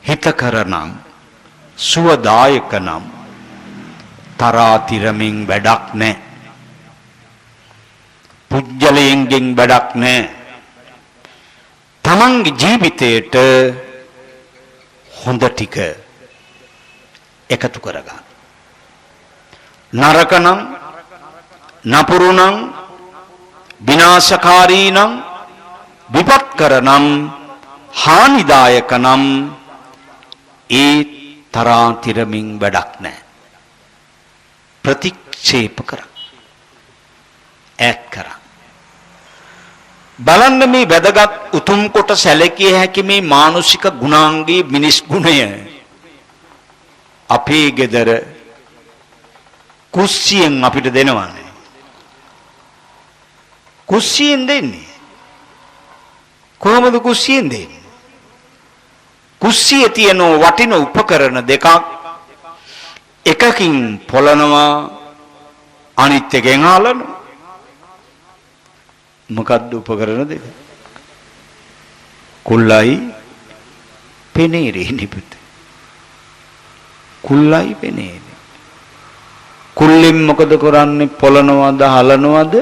හිතකර නම් සුවදායක නම් තරාතිරමින් වැඩක් නැහැ. පුජ්‍යලයෙන්ගෙන් වැඩක් නැහැ. තමන්ගේ ජීවිතයට හොඳ ටික එකතු කරගන්න. නරක නම් නපුරු නම් විනාශකාරී නම් විපත්කර නම් හානිදායක නම් ඒ තරාතිරමින් වැඩක් නැහැ. ප්‍රතික්ෂේප කර ඈත් කර බලන්න මේ වැදගත් උතුම් කොට සැලකිය හැකි මේ මානුෂික ගුණාංගී මිනිස් ගුණය අපේ ගෙදර කුස්සියෙන් අපිට දෙනවනේ. කුස්සියෙන් දෙන්නේ කොහොමද? කුස්සියෙන් දෙන්නේ කුස්සියේ තියෙන වටින උපකරණ දෙකක්. එකකින් පොළනවා අනිත් එකෙන් හලනවා. මොකද්ද උපකරණ දෙක? කුල්ලයි පෙනේරේ නිපුත. කුල්ලයි පෙනේරේ. කුල්ලෙන් මොකද කරන්නේ? පොළනවද හලනවද?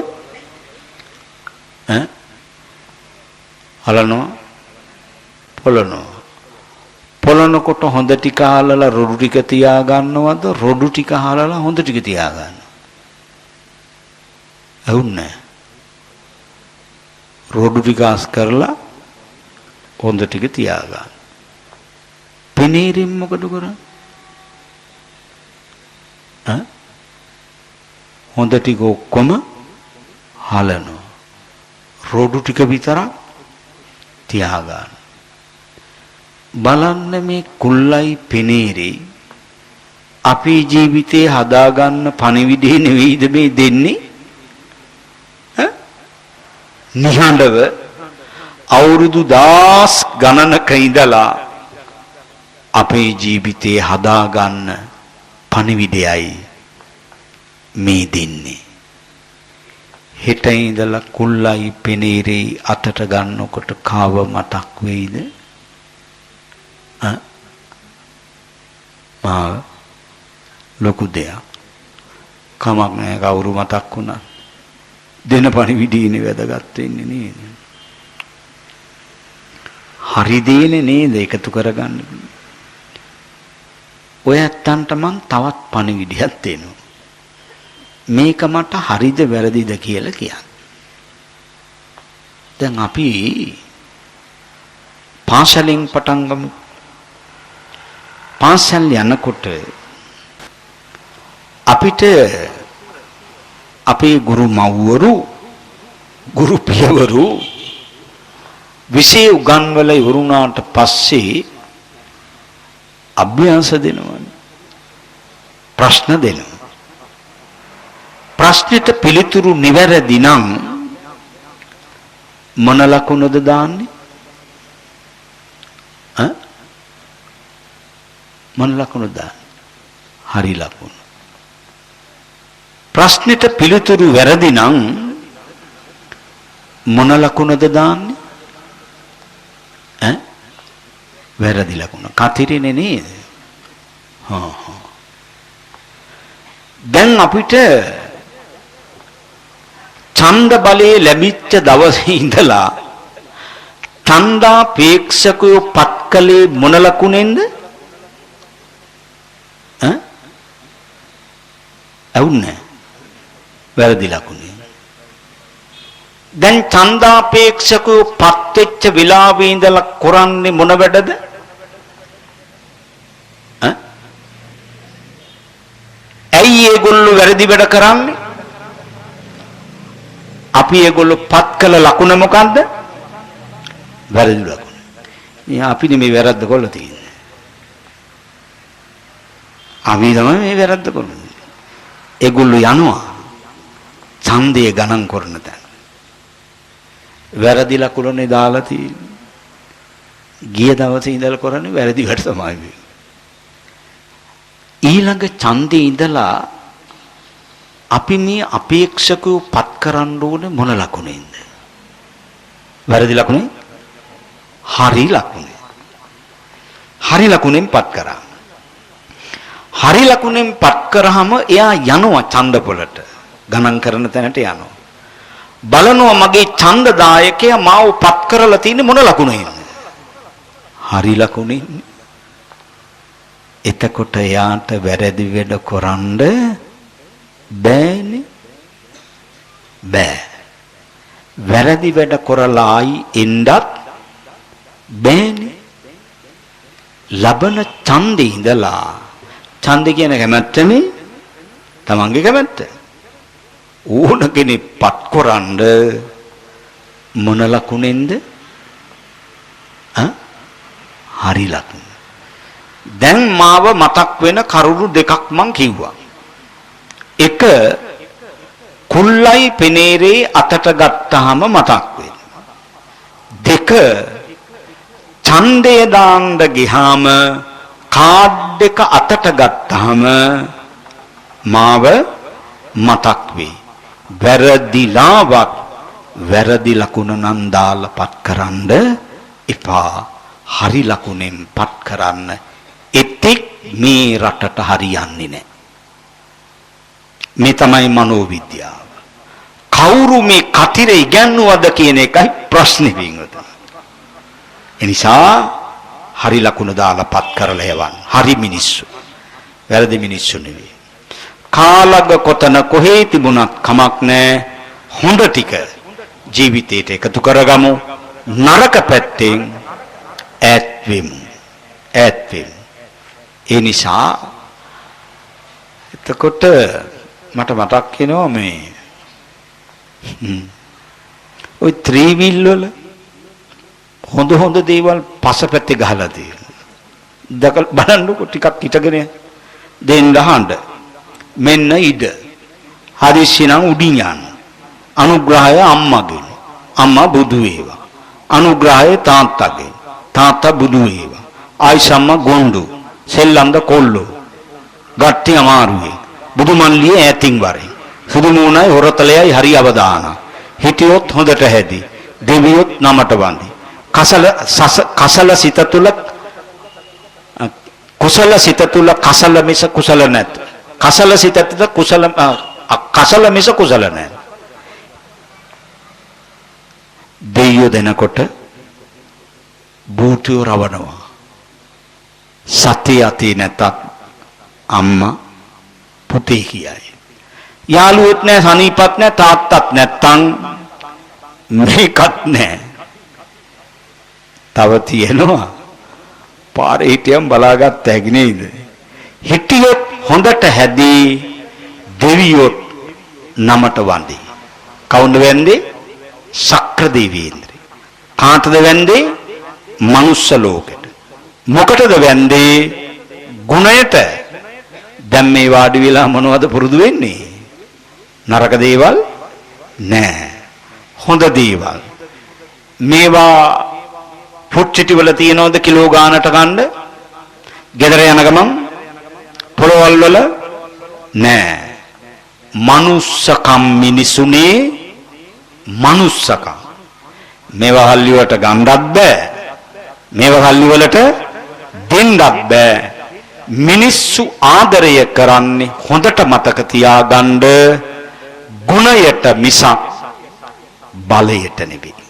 හලනවා පොළනවා. පොළනකොට හොඳ ටික හලලා රොඩු ටික තියා ගන්නවද? රොඩු ටික හලලා හොඳ ටික තියා ගන්නවා. ඇහුන්නේ? රොඩු ටික අස් කරලා හොඳ ටික තියා ගන්න. පෙනීරෙන් මොකද කරන්නේ? හොඳ ටික ඔක්කොම හලනවා. රොඩු ටික විතරක් තියා ගන්න. බලන්න මේ කුල්ලයි පෙනීරේ අපේ ජීවිතේ හදාගන්න පණිවිඩය නෙවෙයිද මේ දෙන්නේ? නිහඬව අවුරුදු 10 ගණනක ඉඳලා අපේ ජීවිතේ හදාගන්න පණිවිඩයයි මේ දෙන්නේ. හෙට ඉඳලා කුල්ලයි පෙනීරේ අතට ගන්නකොට කාව මතක් වෙයිද? ලොකු දෙයක්. කමක් නැහැ කවුරු මතක් වුණා. දෙන පණිවිඩීනේ වැදගත් වෙන්නේ නේද? හරි දේනේ නේද එකතු කරගන්න. ඔය ඇත්තන්ට මං තවත් පණිවිඩයක් දෙනවා. මේක මට හරිද වැරදිද කියලා කියන්න. දැන් අපි පාසලෙන් පටන් ගමු. පාසල් යනකොට අපිට අපේ ගුරු මව්වරු ගුරු පියවරු විෂය උගන්වල ඉවරුණාට පස්සේ අභ්‍යාස දෙනවනේ. ප්‍රශ්න දෙනවා. ප්‍රශ්නෙට පිළිතුරු නිවැරදි නම් මොන ලකුණද දාන්නේ? මොන ලකුණද දාන්නේ? හරි ලකුණ. ප්‍රශ්නෙට පිළිතුරු වැරදි නම් මොන ලකුණද දාන්නේ? වැරදි ලකුණ. කතිරෙන්නේ නේද? දැන් අපිට ඡන්ද බලයේ ලැබිච්ච දවසේ ඉඳලා ඡන්දාපේක්ෂකව පත්කලේ මොන ලකුණෙන්ද? ඇවුන්නේ වැරදි ලකුණේ. දැන් ඡන්දාපේක්ෂකව පත් වෙච්ච වෙලාවේ ඉඳලා කරන්නේ මොන වැඩද? ඇයි ඒගොල්ලෝ වැරදි වැඩ කරන්නේ? අපි ඒගොල්ලෝ පත් කළ ලකුණ මොකද්ද? වැරදි ලකුණ. මේ අපිනේ මේ වැරද්ද කොල්ල තියෙන්නේ. අපි තමයි මේ වැරද්ද කොල්ලන්නේ. ඒගොල්ලෝ යනවා ඡන්දය ගණන් කරන තැන. වැරදි ලකුණනේ දාලා තියෙන්නේ. ගිය දවසේ ඉඳලා කරන්නේ වැරදි වැඩ තමයි. ඊළඟ ඡන්දේ ඉඳලා අපි මේ අපේක්ෂකව පත් කරන්න ඕනේ මොන ලකුණෙන්ද? වැරදි ලකුණේ? හරි ලකුණේ. හරි ලකුණෙන් පත් කරා. හරි ලකුණෙන් පත් කරාම එයා යනවා ඡන්ද පොළට. ගණන් කරන තැනට යනවා. බලනවා මගේ ඡන්ද දායකයා මාව පත් කරලා තියෙන්නේ මොන ලකුණෙන්ද? හරි ලකුණෙන්. එතකොට එයාට වැරදි වැඩ කරන්න බෑනේ. බෑ. වැරදි වැඩ කරලා ආයි එන්නත් බෑනේ. ලබන ඡන්දේ ඉඳලා ඡන්ද කියන කැමැත්තනේ තමන්ගේ කැමැත්ත. ඕන කෙනෙක් පත් කරන්න මොන ලකුණෙන්ද? හරි ලකුණ. දැන් මාව මතක් වෙන කරුණු දෙකක් මං කිව්වා. එක කුල්ලයි පෙනේරේ අතට ගත්තාම මතක් වෙනවා. දෙක ඡන්දය දාන්න ගියාම කාඩ් එක අතට ගත්තාම මාව මතක් වෙයි. වැරදිලාවක් වැරදි ලකුණ නම් දාලා පත් කරන්න එපා. හරි ලකුණෙන් පත් කරන්න. එතෙක් මේ රටට හරියන්නේ නැහැ. මේ තමයි මනෝවිද්‍යාව. කවුරු මේ කතිරේ ඉගන්වුවද කියන එකයි ප්‍රශ්නේ වෙන්නේ. එනිසා හරි ලකුණ දාලා පත් කරලා යවන්න. හරි මිනිස්සු. වැරදි මිනිස්සු නෙවෙයි. කාලග කොතන කොහේ තිබුණත් කමක් නැහැ. හොඳ ටික ජීවිතයට එකතු කරගමු. නරක පැත්තෙන් ඈත් වෙමු. ඈත් වෙමු. ඒ නිසා එතකොට මට මතක් වෙනවා මේ ওই ත්‍රිවිල් වල හොඳ හොඳ දේවල් පසපැත්තේ ගහලා තියෙනවා. දැකලා බලන්නකො ටිකක් හිටගෙන දෙන්න අහන්න. මෙන්න ඉඩ. හදිස්සිනම් උඩින් යන්න. අනුග්‍රහය අම්මගෙන්. අම්මා බුදු වේවා. අනුග්‍රහය තාත්තගෙන්. තාත්තා බුදු වේවා. ආයිසම්ම ගොන්ඩු. සෙල්ලම්ද කොල්ලෝ. ගට්ටි අමාරුවේ. බුදුමන්ලිය ඈතින් වරේ. සුදු මූණයි හොරතලයයි හරි අවදාන. හිටියොත් හොඳට හැදි. දෙවියොත් නමට වඳි. කසල සිත තුල කුසල සිත තුල කසල මිස කුසල නැත. කසල සිත තුල කසල මිස කුසල නැත. දෙයියෝ දෙනකොට බූටියෝ රවණවා. සතිය ඇති නැතත් අම්මා පුතේ කියයි. යාළුවොත් නැහැ, සනීපත් නැහැ, තාත්තත් නැත්තම් මේකත් නැහැ. තව තියෙනවා පාරේ හිටියම් බලාගත්ත හැකි නේද? හිටියොත් හොඳට හැදී දෙවියොත් නමට වඳි. කවුද වෙන්නේ? ශක්‍ර දේවේන්ද්‍රය. කාටද වෙන්නේ? මනුස්ස ලෝකෙට. මොකටද වෙන්නේ? ගුණයට. දැන් මේ වාඩි වෙලා මොනවද පුරුදු වෙන්නේ? නරක දේවල් නෑ. හොඳ දේවල්. මේවා පුච්චටි වල තියනවද කිලෝ ගානට ගන්න? ගෙදර යන ගමන් පොළවල් වල නෑ. මනුස්සකම් මිනිසුනේ මනුස්සකම්. මේවා හල්ලි වලට ගන්නත් බෑ. මේවා හල්ලි වලට දෙන්නත් බෑ. මිනිස්සු ආදරය කරන්නේ හොඳට මතක තියාගන්න ගුණයට මිසක් බලයට නෙවෙයි.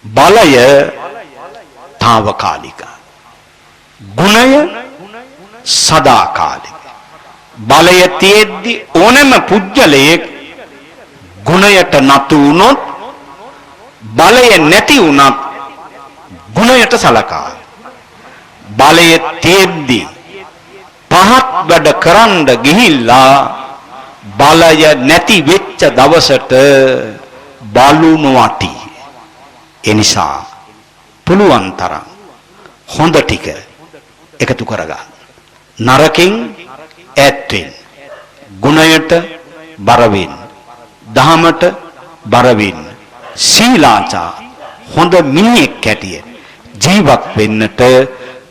බලය తాවකාලික. ගුණය සදාකාලික. බලය තියෙද්දි ඕනෑම පුජ්‍යලයක් ගුණයට නතු වුණොත් බලය නැති වුණත් ගුණයට සලකා. බලය තියෙද්දි පහත් වැඩ කරන්න ගිහිල්ලා බලය නැති වෙච්ච දවසට බලු නොවටි. එනිසා පුළුවන් තරම් හොඳ ටික එකතු කරගන්න. නරකින් ඈත් වෙන්න. ගුණයට බර වෙන්න. දහමට බර වෙන්න. සීලාචාර හොඳ මිනිහෙක් හැටියට ජීවත් වෙන්නට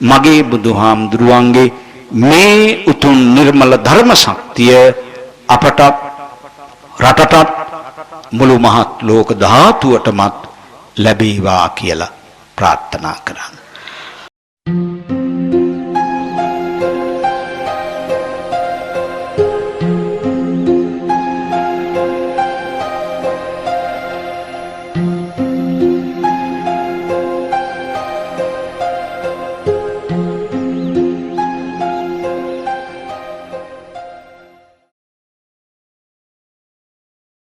මගේ බුදුහාමුදුරුවන්ගේ මේ උතුම් නිර්මල ධර්ම ශක්තිය අපට රටටත් මුළු මහත් ලෝක ධාතුවටමත් ලැබේවා කියලා ප්‍රාර්ථනා කරන්න.